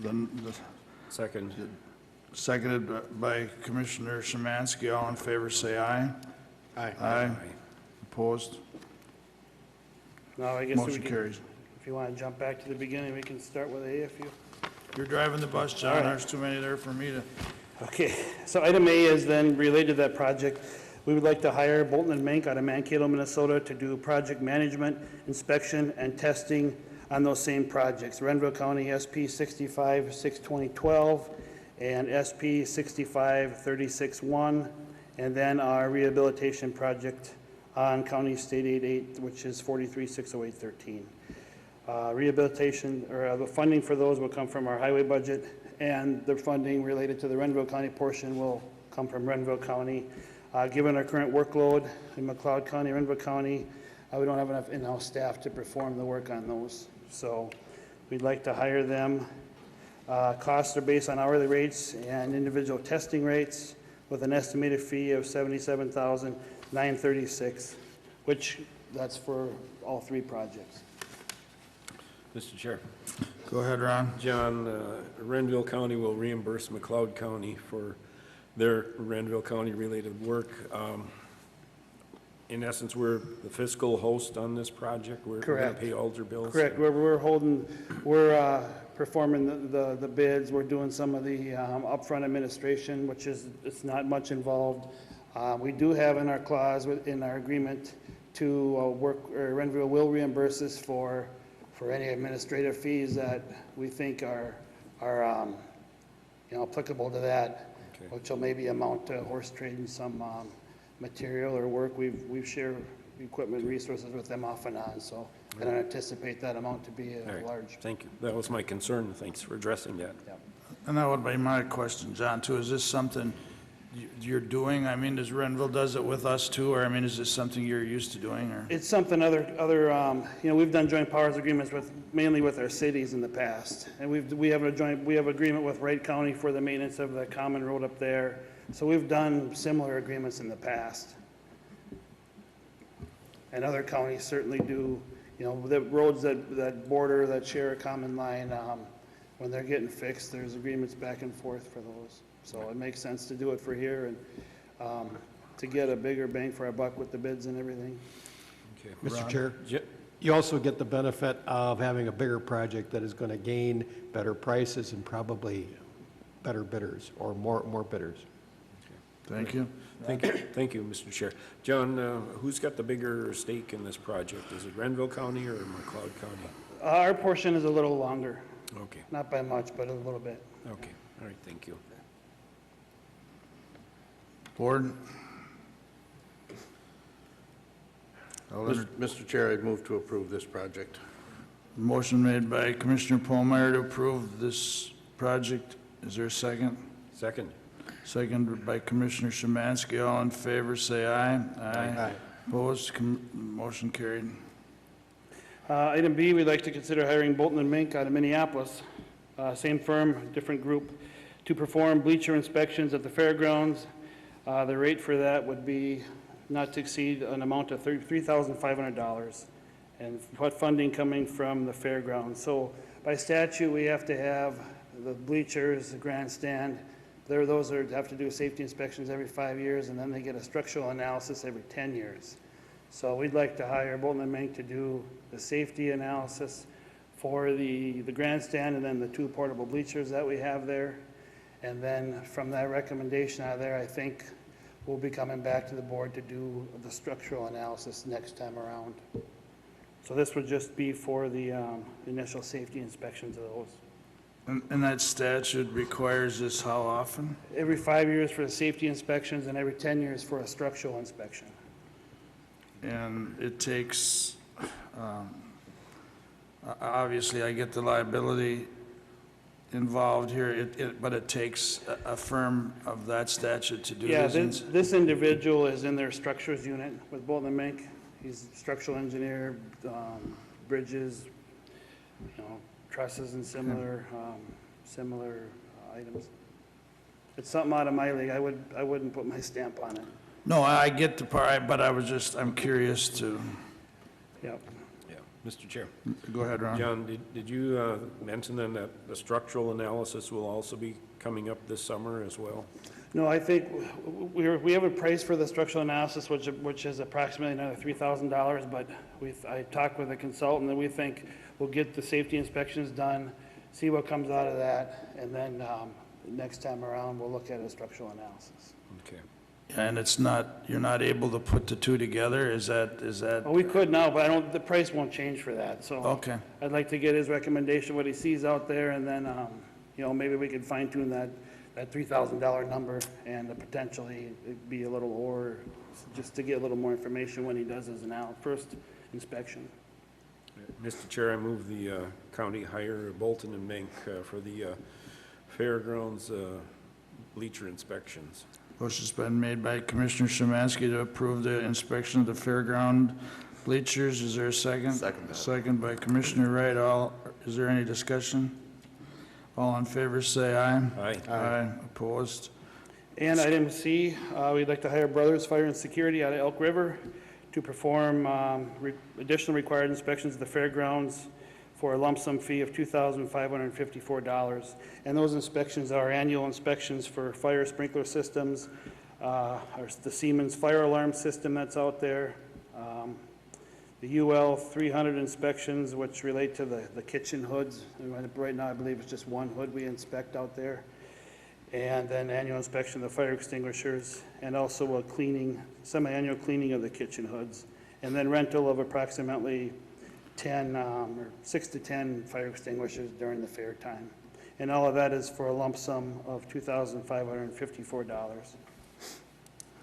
the Second. seconded by Commissioner Szymanski. All in favor, say aye. Aye. Aye. Opposed? Now, I guess Motion carries. if you want to jump back to the beginning, we can start with A if you. You're driving the bus, John. There's too many there for me to. Okay, so item A is then related to that project. We would like to hire Bolton and Mink out of Mankato, Minnesota to do project management, inspection, and testing on those same projects. Renville County SP 65-620-12 and SP 65-36-1, and then our rehabilitation project on County State Aid 8, which is 43-608-13. Rehabilitation, or the funding for those will come from our highway budget, and the funding related to the Renville County portion will come from Renville County. Given our current workload in McLeod County, Renville County, we don't have enough in-house staff to perform the work on those. So we'd like to hire them. Costs are based on hourly rates and individual testing rates with an estimated fee of $77,936, which that's for all three projects. Mr. Chair. Go ahead, Ron. John, Renville County will reimburse McLeod County for their Renville County-related work. In essence, we're the fiscal host on this project. We're going to pay all their bills. Correct. We're performing the bids. We're doing some of the upfront administration, which is, it's not much involved. We do have in our clause in our agreement to Renville will reimburse us for any administrative fees that we think are applicable to that, which will maybe amount to horse trading some material or work. We've shared equipment resources with them off and on, so I don't anticipate that amount to be large. Thank you. That was my concern. Thanks for addressing that. Yeah. And that would be my question, John, too. Is this something you're doing? I mean, does Renville does it with us too, or I mean, is this something you're used to doing, or? It's something we've done joint powers agreements mainly with our cities in the past. And we have agreement with Wright County for the maintenance of the common road up there. So we've done similar agreements in the past. And other counties certainly do, the roads that share a common line, when they're getting fixed, there's agreements back and forth for those. So it makes sense to do it for here and to get a bigger bang for our buck with the bids and everything. Okay. Mr. Chair, you also get the benefit of having a bigger project that is going to gain better prices and probably better bidders or more bidders. Thank you. Thank you, Mr. Chair. John, who's got the bigger stake in this project? Is it Renville County or McLeod County? Our portion is a little longer. Okay, Not by much, but a little bit. okay, all right, thank you. Board? Mr. Chair, I'd move to approve this project. Motion made by Commissioner Polmeyer to approve this project. Is there a second? Second. Second by Commissioner Szymanski. All in favor, say aye. Aye. Opposed? Motion carried. Item B, we'd like to consider hiring Bolton and Mink out of Minneapolis, same firm, different group, to perform bleacher inspections at the fairgrounds. The rate for that would be not to exceed an amount of $3,500, and what funding coming from the fairgrounds. So by statute, we have to have the bleachers, the grandstand. Those have to do safety inspections every 5 years, and then they get a structural analysis every 10 years. So we'd like to hire Bolton and Mink to do the safety analysis for the grandstand and then the 2 portable bleachers that we have there. And then from that recommendation out of there, I think we'll be coming back to the board to do the structural analysis next time around. So this would just be for the initial safety inspections of those. And that statute requires this how often? Every 5 years for the safety inspections and every 10 years for a structural inspection. And it takes, obviously, I get the liability involved here, but it takes a firm of that statute to do Yeah, this? this individual is in their structures unit with Bolton and Mink. He's a structural engineer, bridges, trusses and similar items. It's something out of my league. I wouldn't put my stamp on it. No, I get the part, but I'm curious to, Yep. Yeah, Mr. Chair. go ahead, Ron. John, did you mention then that the structural analysis will also be coming up this summer as well? No, I think we have a price for the structural analysis, which is approximately another $3,000, but I talked with a consultant, and we think we'll get the safety inspections done, see what comes out of that, and then next time around, we'll look at a structural analysis. Okay. And you're not able to put the 2 together? Is that? Well, we could now, but the price won't change for that, so. Okay. I'd like to get his recommendation, what he sees out there, and then, maybe we could fine tune that $3,000 number and potentially it'd be a little or just to get a little more information when he does his first inspection. Mr. Chair, I move the county hire Bolton and Mink for the fairgrounds bleacher inspections. Motion's been made by Commissioner Szymanski to approve the inspection of the fairground bleachers. Is there a second? Second. Second by Commissioner Wright. Is there any discussion? All in favor, say aye. Aye. Aye. Opposed? And item C, we'd like to hire Brothers Fire and Security out of Elk River to perform additional required inspections of the fairgrounds for a lump sum fee of $2,554. And those inspections are annual inspections for fire sprinkler systems, the Siemens fire alarm system that's out there, the UL 300 inspections, which relate to the kitchen hoods. Right now, I believe it's just one hood we inspect out there. And then annual inspection of the fire extinguishers, and also a semi-annual cleaning of the kitchen hoods. And then rental of approximately 6 to 10 fire extinguishers during the fair time. And all of that is for a lump sum of $2,554.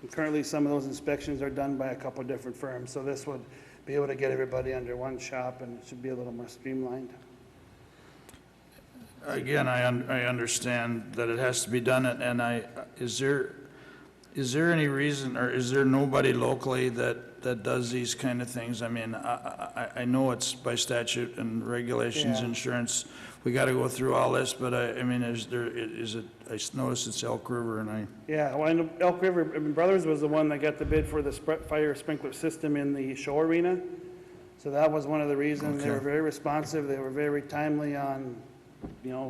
And currently, some of those inspections are done by a couple of different firms, so this would be able to get everybody under one shop, and it should be a little more streamlined. again, I understand that it has to be done, and is there any reason, or is there nobody locally that does these kind of things? I mean, I know it's by statute and regulations, Yeah. insurance, we got to go through all this, but I mean, is it, I noticed it's Elk River, and Yeah, well, I know Elk River, I mean, Brothers was the one that got the bid for the fire sprinkler system in the show arena. So that was one of the reasons. They Okay. were very responsive, they were very timely on,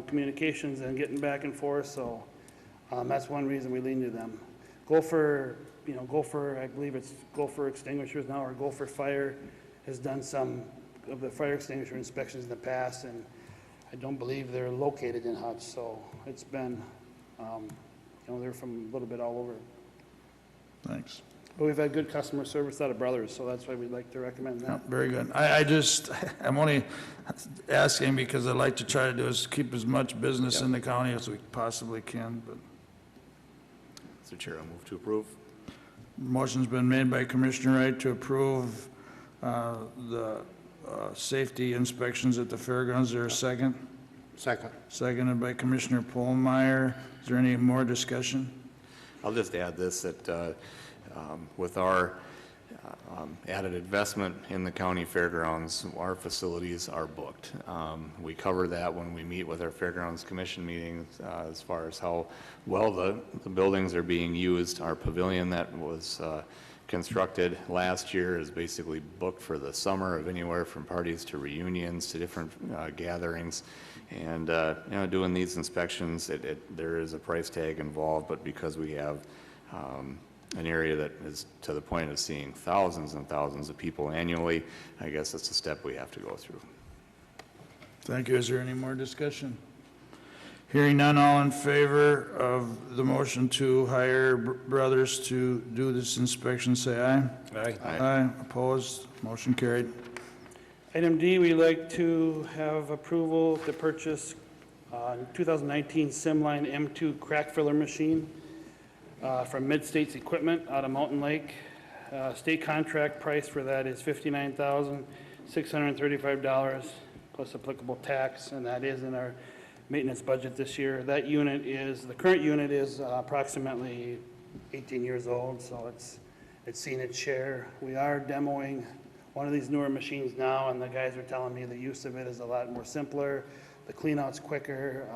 communications and getting back and forth, so that's one reason we leaned to them. Gopher, I believe it's Gopher Extinguishers now, or Gopher Fire has done some of the fire extinguisher inspections in the past, and I don't believe they're located in Hutch, so it's been, they're from a little bit all over. thanks. But we've had good customer service out of Brothers, so that's why we'd like to recommend Yeah, that. very good. I'm only asking because I'd like to try to do is keep as much business in the county as we possibly can, but Mr. Chair, I'll move to approve. motion's been made by Commissioner Wright to approve the safety inspections at the fairgrounds. Is there a second? Second. Seconded by Commissioner Pohlmeyer. Is there any more discussion? I'll just add this, that with our added investment in the county fairgrounds, our facilities are booked. We cover that when we meet with our Fairgrounds Commission meetings as far as how well the buildings are being used. Our pavilion that was constructed last year is basically booked for the summer, of anywhere from parties to reunions to different gatherings. And, doing these inspections, there is a price tag involved, but because we have an area that is to the point of seeing thousands and thousands of people annually, I guess it's a step we have to go through. Thank you. Is there any more discussion? Hearing none, all in favor of the motion to hire Brothers to do this inspection, say aye. Aye. Aye. Opposed? Motion carried. Item D, we'd like to have approval to purchase 2019 Simline M2 crack filler machine from Mid-States Equipment out of Mountain Lake. State contract price for that is $59,635 plus applicable tax, and that is in our maintenance budget this year. The current unit is approximately 18 years old, so it's seen its share. We are demoing one of these newer machines now, and the guys are telling me the use of it is a lot more simpler, the cleanout's quicker,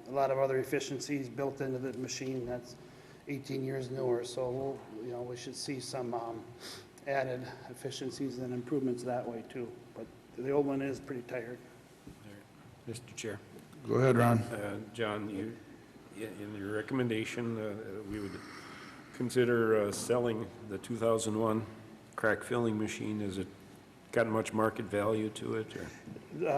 a lot of other efficiencies built into the machine that's 18 years newer, so we should see some added efficiencies and improvements that way too. But the old one is pretty tired. Mr. Chair. Go ahead, Ron. John, in your recommendation, we would consider selling the 2001 crack filling machine. Has it got much market value to it? Or?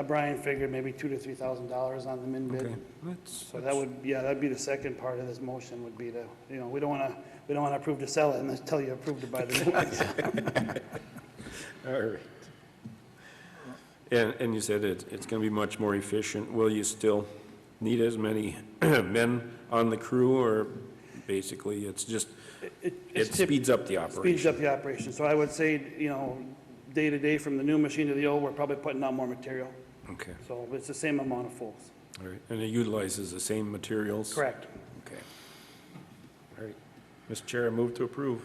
Brian figured maybe $2,000 to $3,000 on the min bid. Okay. So that'd be the second part of this motion would be to, we don't want to approve to sell it until you approve to buy the new one. All right. And you said it's going to be much more efficient. Will you still need as many men on the crew, or basically it speeds up the operation? Speeds up the operation. So I would say, day to day from the new machine to the old, we're probably putting out more material. Okay. So it's the same amount of fulls. All right. And it utilizes the same materials? Correct. Okay. All right. Mr. Chair, I move to approve.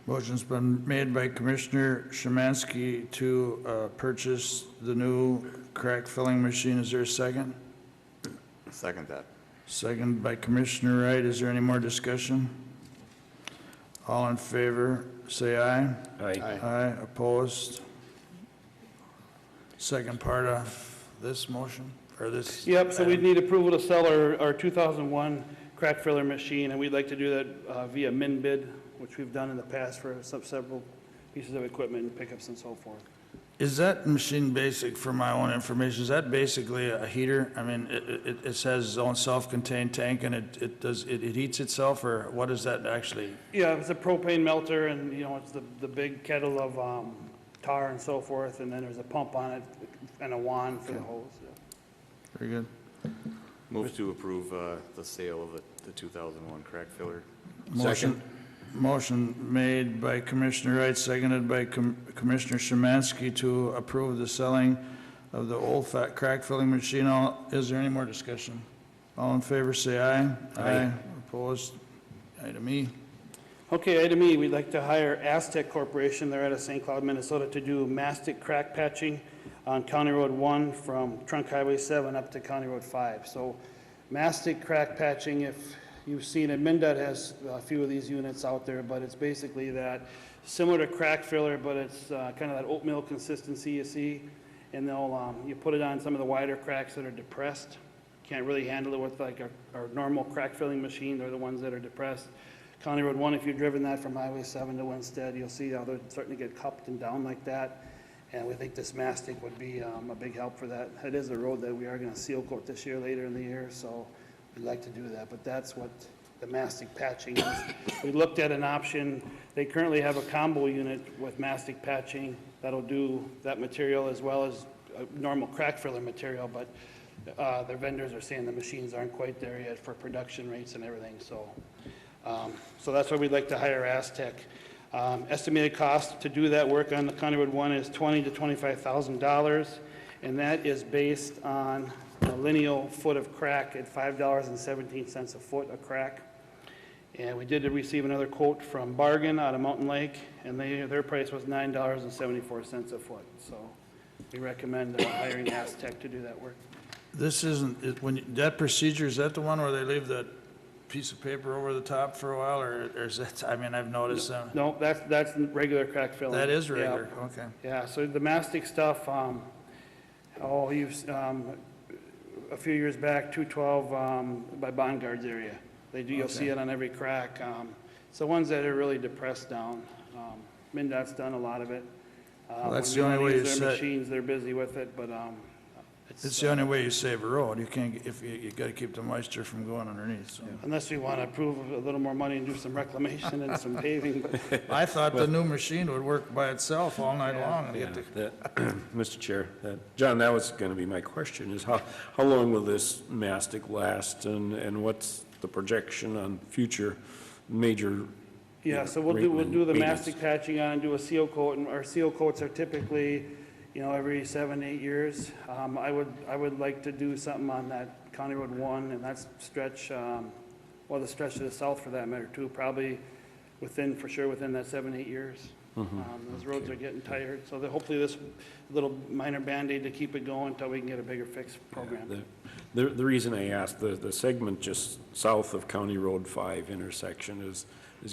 Motion's been made by Commissioner Szymanski to purchase the new crack filling machine. Is there a second? Second that. Second by Commissioner Wright. Is there any more discussion? All in favor, say aye. Aye. Aye. Opposed? Second part of this motion, or this? Yep, so we'd need approval to sell our 2001 crack filler machine, and we'd like to do that via min bid, which we've done in the past for several pieces of equipment and pickups and so forth. Is that machine basic, for my own information, is that basically a heater? I mean, it says its own self-contained tank, and it heats itself, or what is that actually? Yeah, it's a propane melter, and, it's the big kettle of tar and so forth, and then there's a pump on it and a wand for the hose. Yeah. Very good. Move to approve the sale of the 2001 crack filler. Motion made by Commissioner Wright, seconded by Commissioner Szymanski to approve the selling of the old crack filling machine. Is there any more discussion? All in favor, say aye. Aye. Opposed? Item E. Okay, item E, we'd like to hire Aztec Corporation, they're out of St. Cloud, Minnesota, to do mastic crack patching on County Road 1 from Trunk Highway 7 up to County Road 5. So mastic crack patching, if you've seen it, MnDOT has a few of these units out there, but it's basically that, similar to crack filler, but it's kind of that oatmeal consistency you see, and they'll, you put it on some of the wider cracks that are depressed. Can't really handle it with like our normal crack filling machine, they're the ones that are depressed. County Road 1, if you've driven that from Highway 7 to Winstead, you'll see how they're starting to get cupped and down like that. And we think this mastic would be a big help for that. It is a road that we are going to seal coat this year, later in the year, so we'd like to do that. But that's what the mastic patching is. We looked at an option. They currently have a combo unit with mastic patching that'll do that material as well as a normal crack filler material, but their vendors are saying the machines aren't quite there yet for production rates and everything, so. So that's why we'd like to hire Aztec. Estimated cost to do that work on the County Road 1 is $20,000 to $25,000, and that is based on a lineal foot of crack at $5.17 a foot of crack. And we did receive another quote from Bargain out of Mountain Lake, and their price was $9.74 a foot. So we recommend hiring Aztec to do that work. This isn't, that procedure, is that the one where they leave that piece of paper over the top for a while, or is that, I mean, I've noticed them. No, that's regular crack filling. That is regular, Yeah. okay. Yeah, so the mastic stuff, a few years back, 212 by Bongards area. You'll see it on every crack. It's the ones that are really depressed down. MnDOT's done a lot of it. Well, that's the only way you their set. machines, they're busy with it, but It's the only way you save a road. You can't, if you got to keep the moisture from going underneath, so. unless we want to approve a little more money and do some reclamation and some paving, but I thought the new machine would work by itself all night long. And get the- Mr. Chair, John, that was going to be my question, is how long will this mastic last, and what's the projection on future major? yeah, so we'll do the mastic patching on, do a seal coat, and our seal coats are typically, every 7 to 8 years. I would like to do something on that County Road 1 and that stretch, the stretch to the south for that matter too, probably within that 7 to 8 years. Those roads are getting tired, so hopefully this little minor Band-Aid to keep it going until we can get a bigger fix program. The reason I asked, the segment just south of County Road 5 intersection is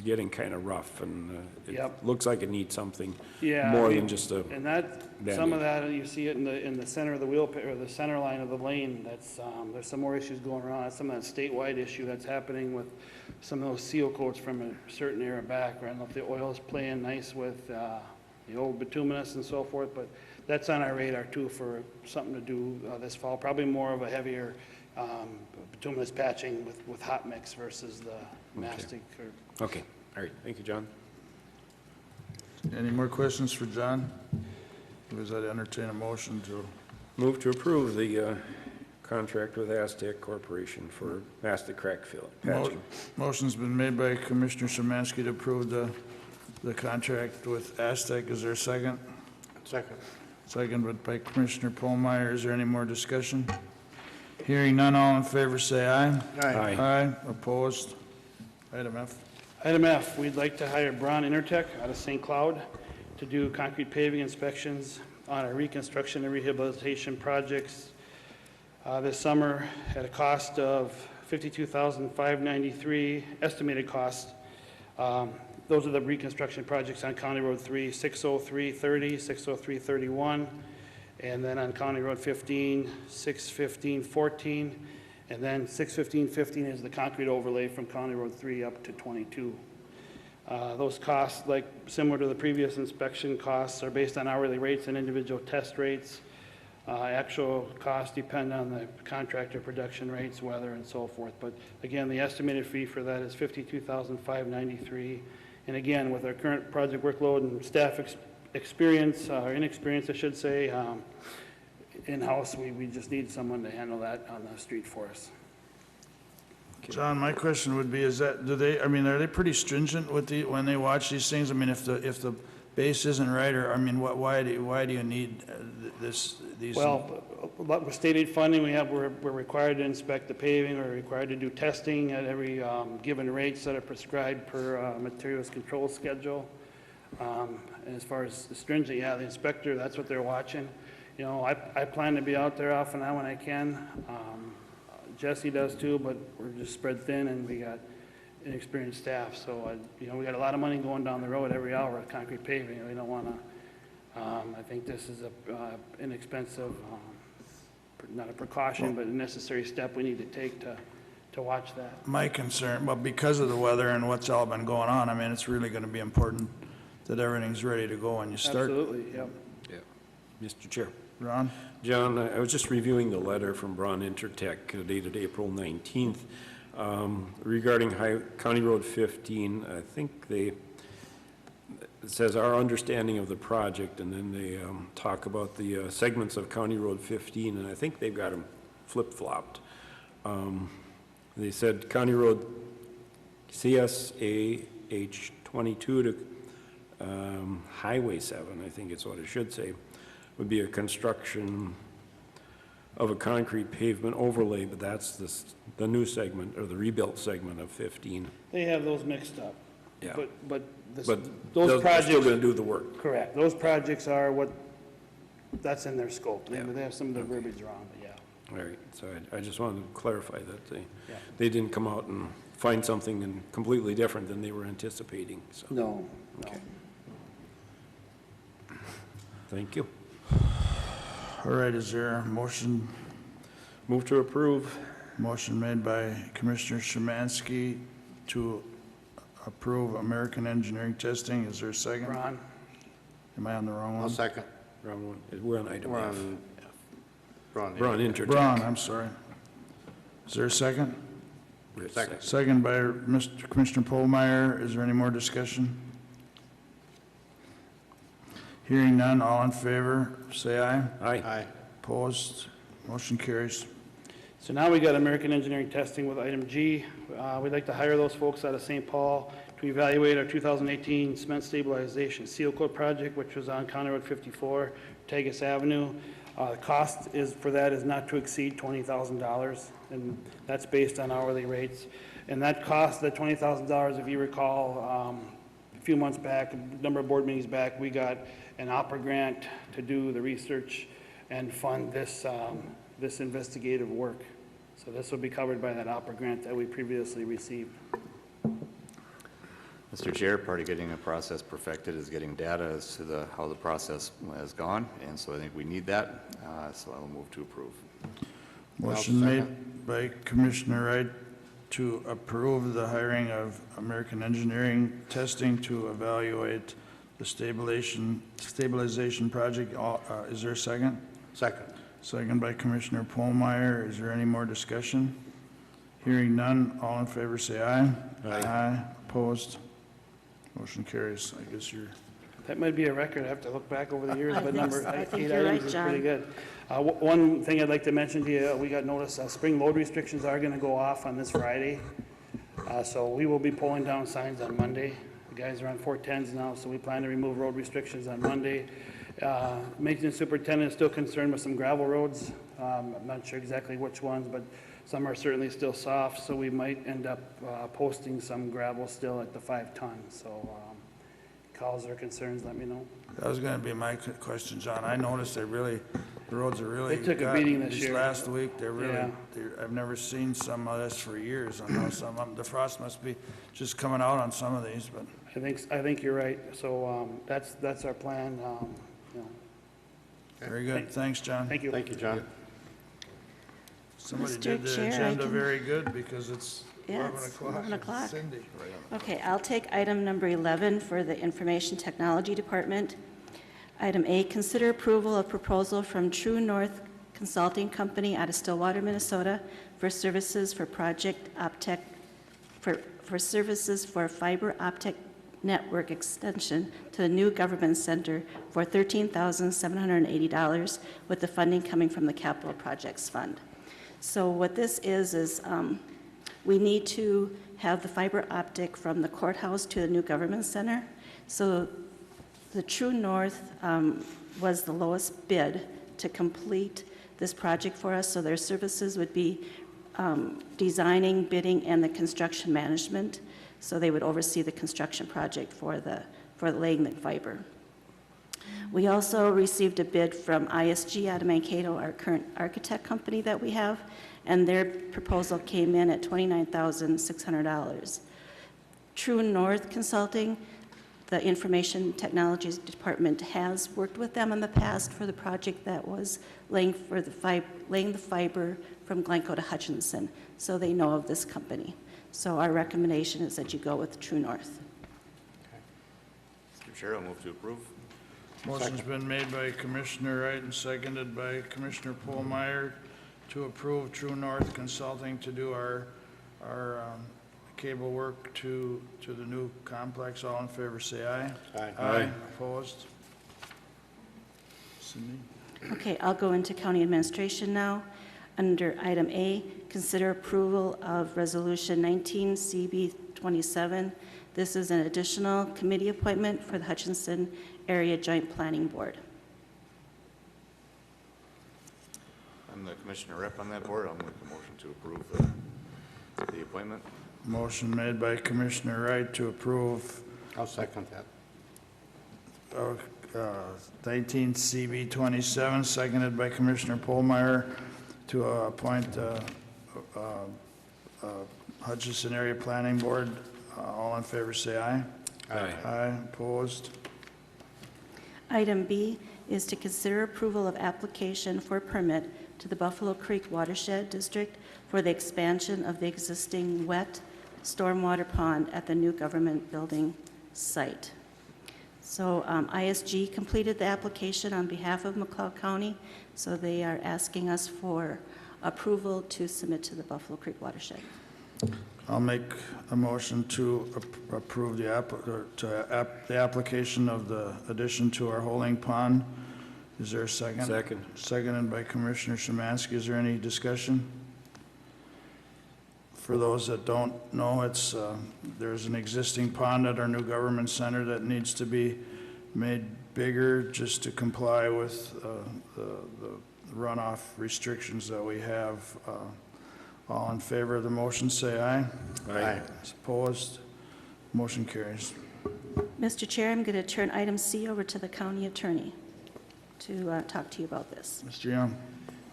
getting kind of rough, and it looks like it needs something more than just a and that some of that you see it in the center of the wheel or the center line of the lane. That's there's some more issues going around. That's some of that statewide issue that's happening with some of those seal coats from a certain era back. I don't know if the oil is playing nice with the old bituminous and so forth, but that's on our radar too for something to do this fall. Probably more of a heavier bituminous patching with hot mix versus the mastic. Okay, all right, thank you, John. Any more questions for John? Because I'd entertain a motion to. Move to approve the contract with Aztec Corporation for mastic crack patching. Motion's been made by Commissioner Szymanski to approve the contract with Aztec. Is there a second? Second. Second by Commissioner Pohlmeyer. Is there any more discussion? Hearing none, all in favor say aye. Aye. Aye. Opposed? Item F. Item F, we'd like to hire Braun Intertech out of St. Cloud to do concrete paving inspections on our reconstruction and rehabilitation projects this summer at a cost of $52,593 estimated cost. Those are the reconstruction projects on County Road 3, 60330, 60331, and then on County Road 15, 61514, and then 61515 is the concrete overlay from County Road 3 up to 22. Those costs, like similar to the previous inspection costs, are based on hourly rates and individual test rates. Actual costs depend on the contractor production rates, weather, and so forth. But again, the estimated fee for that is $52,593. And again, with our current project workload and staff experience, or inexperience, I should say, in-house, we just need someone to handle that on the street for us. John, my question would be, are they pretty stringent with when they watch these things? I mean, if the base isn't right, or, I mean, why do you need these? Well, with state aid funding, we're required to inspect the paving, we're required to do testing at every given rates that are prescribed per materials control schedule. And as far as the stringent, yeah, the inspector, that's what they're watching. You know, I plan to be out there off and on when I can. Jesse does too, but we're just spread thin and we got inexperienced staff. So, you know, we got a lot of money going down the road every hour with concrete paving. We don't want to, I think this is a inexpensive, not a precaution, but a necessary step we need to take to watch that. My concern, well, because of the weather and what's all been going on, I mean, it's really going to be important that everything's ready to go when you start. Absolutely, yep. Yeah. Mr. Chair. Ron? John, I was just reviewing the letter from Braun Intertech dated April 19th regarding County Road 15. I think it says our understanding of the project, and then they talk about the segments of County Road 15, and I think they've got them flip-flopped. They said County Road CSAH 22 to Highway 7, I think it's what it should say, would be a construction of a concrete pavement overlay, but that's the new segment, or the rebuilt segment of 15. They have those mixed up. Yeah. But those those projects. still going to do the work. Correct. Those projects are that's in their scope. They have some of the verbiage wrong, but yeah. All right, so I just wanted to clarify that they didn't come out and find something completely different than they were anticipating, so. No. Okay. Thank you. All right, is there a motion? Move to approve. Motion made by Commissioner Szymanski to approve American Engineering Testing. Is there a second? Ron? Am I on the wrong one? I'll second. Wrong one. We're on item We're F. on Braun. Braun Intertech. Braun, I'm sorry. Is there a second? Second. Second by Mr. Commissioner Polmeyer. Is there any more discussion? Hearing none, all in favor, say aye. Aye. Aye. Opposed? Motion carries. So now we got American Engineering Testing with item G. We'd like to hire those folks out of St. Paul to evaluate our 2018 cement stabilization seal coat project, which was on County Road 54, Tagus Avenue. The cost for that is not to exceed $20,000, and that's based on hourly rates. And that cost, that $20,000, if you recall, a few months back, a number of board meetings back, we got an opera grant to do the research and fund this investigative work. So this will be covered by that opera grant that we previously received. Mr. Chair, part of getting a process perfected is getting data as to how the process has gone, and so I think we need that, so I will move to approve. Motion made by Commissioner Wright to approve the hiring of American Engineering Testing to evaluate the stabilization project. Is there a second? Second. Second by Commissioner Polmeyer. Is there any more discussion? Hearing none, all in favor say aye. Aye. Opposed? Motion carries. I guess you're... That might be a record. I have to look back over the years, but I think 8 you're right, items is John. pretty good. One thing I'd like to mention to you, we got notice spring load restrictions are going to go off on this Friday. So we will be pulling down signs on Monday. The guys are on 410s now, so we plan to remove road restrictions on Monday. Maintenance superintendent is still concerned with some gravel roads. I'm not sure exactly which ones, but some are certainly still soft, so we might end up posting some gravel still at the 5 ton. So calls or concerns, let me know. That was going to be my question, John. I noticed the roads are really... They took a beating this year. Last week, they're really... Yeah. I've never seen some of this for years. I know some of them, the frost must be just coming out on some of these, but... I think you're right. So that's our plan. Very good. Thanks, John. Thank you. Thank you, John. Somebody Mr. did the Chair, I agenda can- very good because it's Yeah, 11 it's o'clock. 11 o'clock. Cindy. Okay, I'll take item number 11 for the Information Technology Department. Item A, consider approval of proposal from True North Consulting Company out of Stillwater, Minnesota for services for for services for fiber optic network extension to the new government center for $13,780 with the funding coming from the Capital Projects Fund. So what this is we need to have the fiber optic from the courthouse to the new government center. So the True North was the lowest bid to complete this project for us, so their services would be designing, bidding, and the construction management. So they would oversee the construction project for laying the fiber. We also received a bid from ISG out of Mankato, our current architect company that we have, and their proposal came in at $29,600. True North Consulting, the Information Technologies Department, has worked with them in the past for the project that was laying the fiber from Glencoe to Hutchinson, so they know of this company. So our recommendation is that you go with True North. Mr. Chair, I'll move to approve. Motion's been made by Commissioner Wright and seconded by Commissioner Pohlmeyer to approve True North Consulting to do our cable work to the new complex. All in favor, say aye. Aye. Aye. Opposed? Cindy? Okay, I'll go into county administration now. Under item A, consider approval of resolution 19 CB 27. This is an additional committee appointment for the Hutchinson Area Joint Planning Board. I'm the commissioner rep on that board. I'll make the motion to approve the appointment. Motion made by Commissioner Wright to approve I'll second that. 19 CB 27, seconded by Commissioner Pohlmeyer to appoint Hutchinson Area Planning Board. All in favor, say aye. Aye. Aye. Opposed? Item B is to consider approval of application for a permit to the Buffalo Creek Watershed District for the expansion of the existing wet stormwater pond at the new government building site. So ISG completed the application on behalf of McLeod County, so they are asking us for approval to submit to the Buffalo Creek Watershed. I'll make a motion to approve the application of the addition to our holding pond. Is there a second? Second. Seconded by Commissioner Szymanski. Is there any discussion? For those that don't know, there's an existing pond at our new government center that needs to be made bigger just to comply with the runoff restrictions that we have. All in favor of the motion, say aye. Aye. Opposed? Motion carries. Mr. Chair, I'm going to turn item C over to the county attorney to talk to you about this. Mr. Young.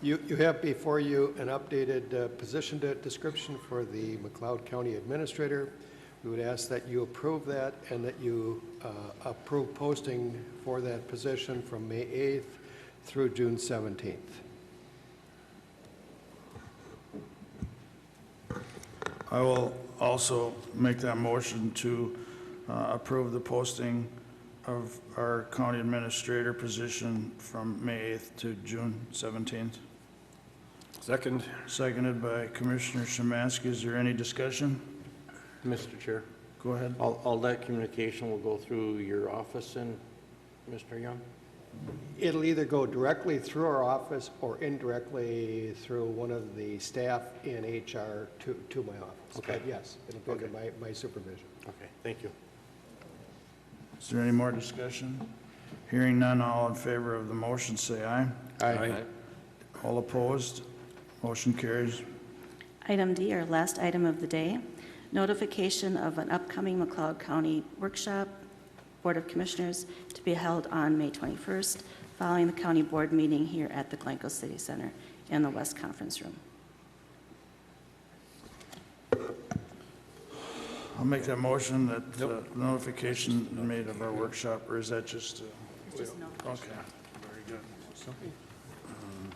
You have before you an updated position description for the McLeod County Administrator. We would ask that you approve that and that you approve posting for that position from May 8th through June 17th. I will also make that motion to approve the posting of our county administrator position from May 8th to June 17th. Second. Seconded by Commissioner Szymanski. Is there any discussion? Mr. Chair, Go ahead. all that communication will go through your office and Mr. Young? It'll either go directly through our office or indirectly through one of the staff in HR to my office. Okay. But yes, it'll go to my supervision. Okay, thank you. Is there any more discussion? Hearing none, all in favor of the motion, say aye. Aye. All opposed? Motion carries. Item D, our last item of the day, notification of an upcoming McLeod County workshop, Board of Commissioners, to be held on May 21st, following the county board meeting here at the Glencoe City Center in the West Conference Room. I'll make that motion that notification made of our workshop, or is that just? Just notification. Okay, very good.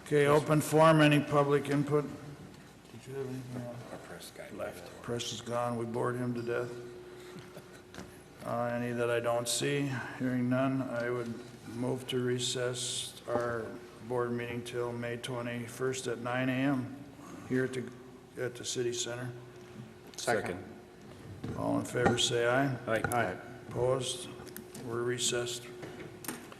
Okay, open forum, any public input? Did you have anything else? Our press guy left. Press is gone, we bored him to death. Any that I don't see, hearing none, I would move to recess our board meeting till May 21st at 9 a.m. here at the city center. Second. All in favor, say aye. Aye. Opposed? We're recessed.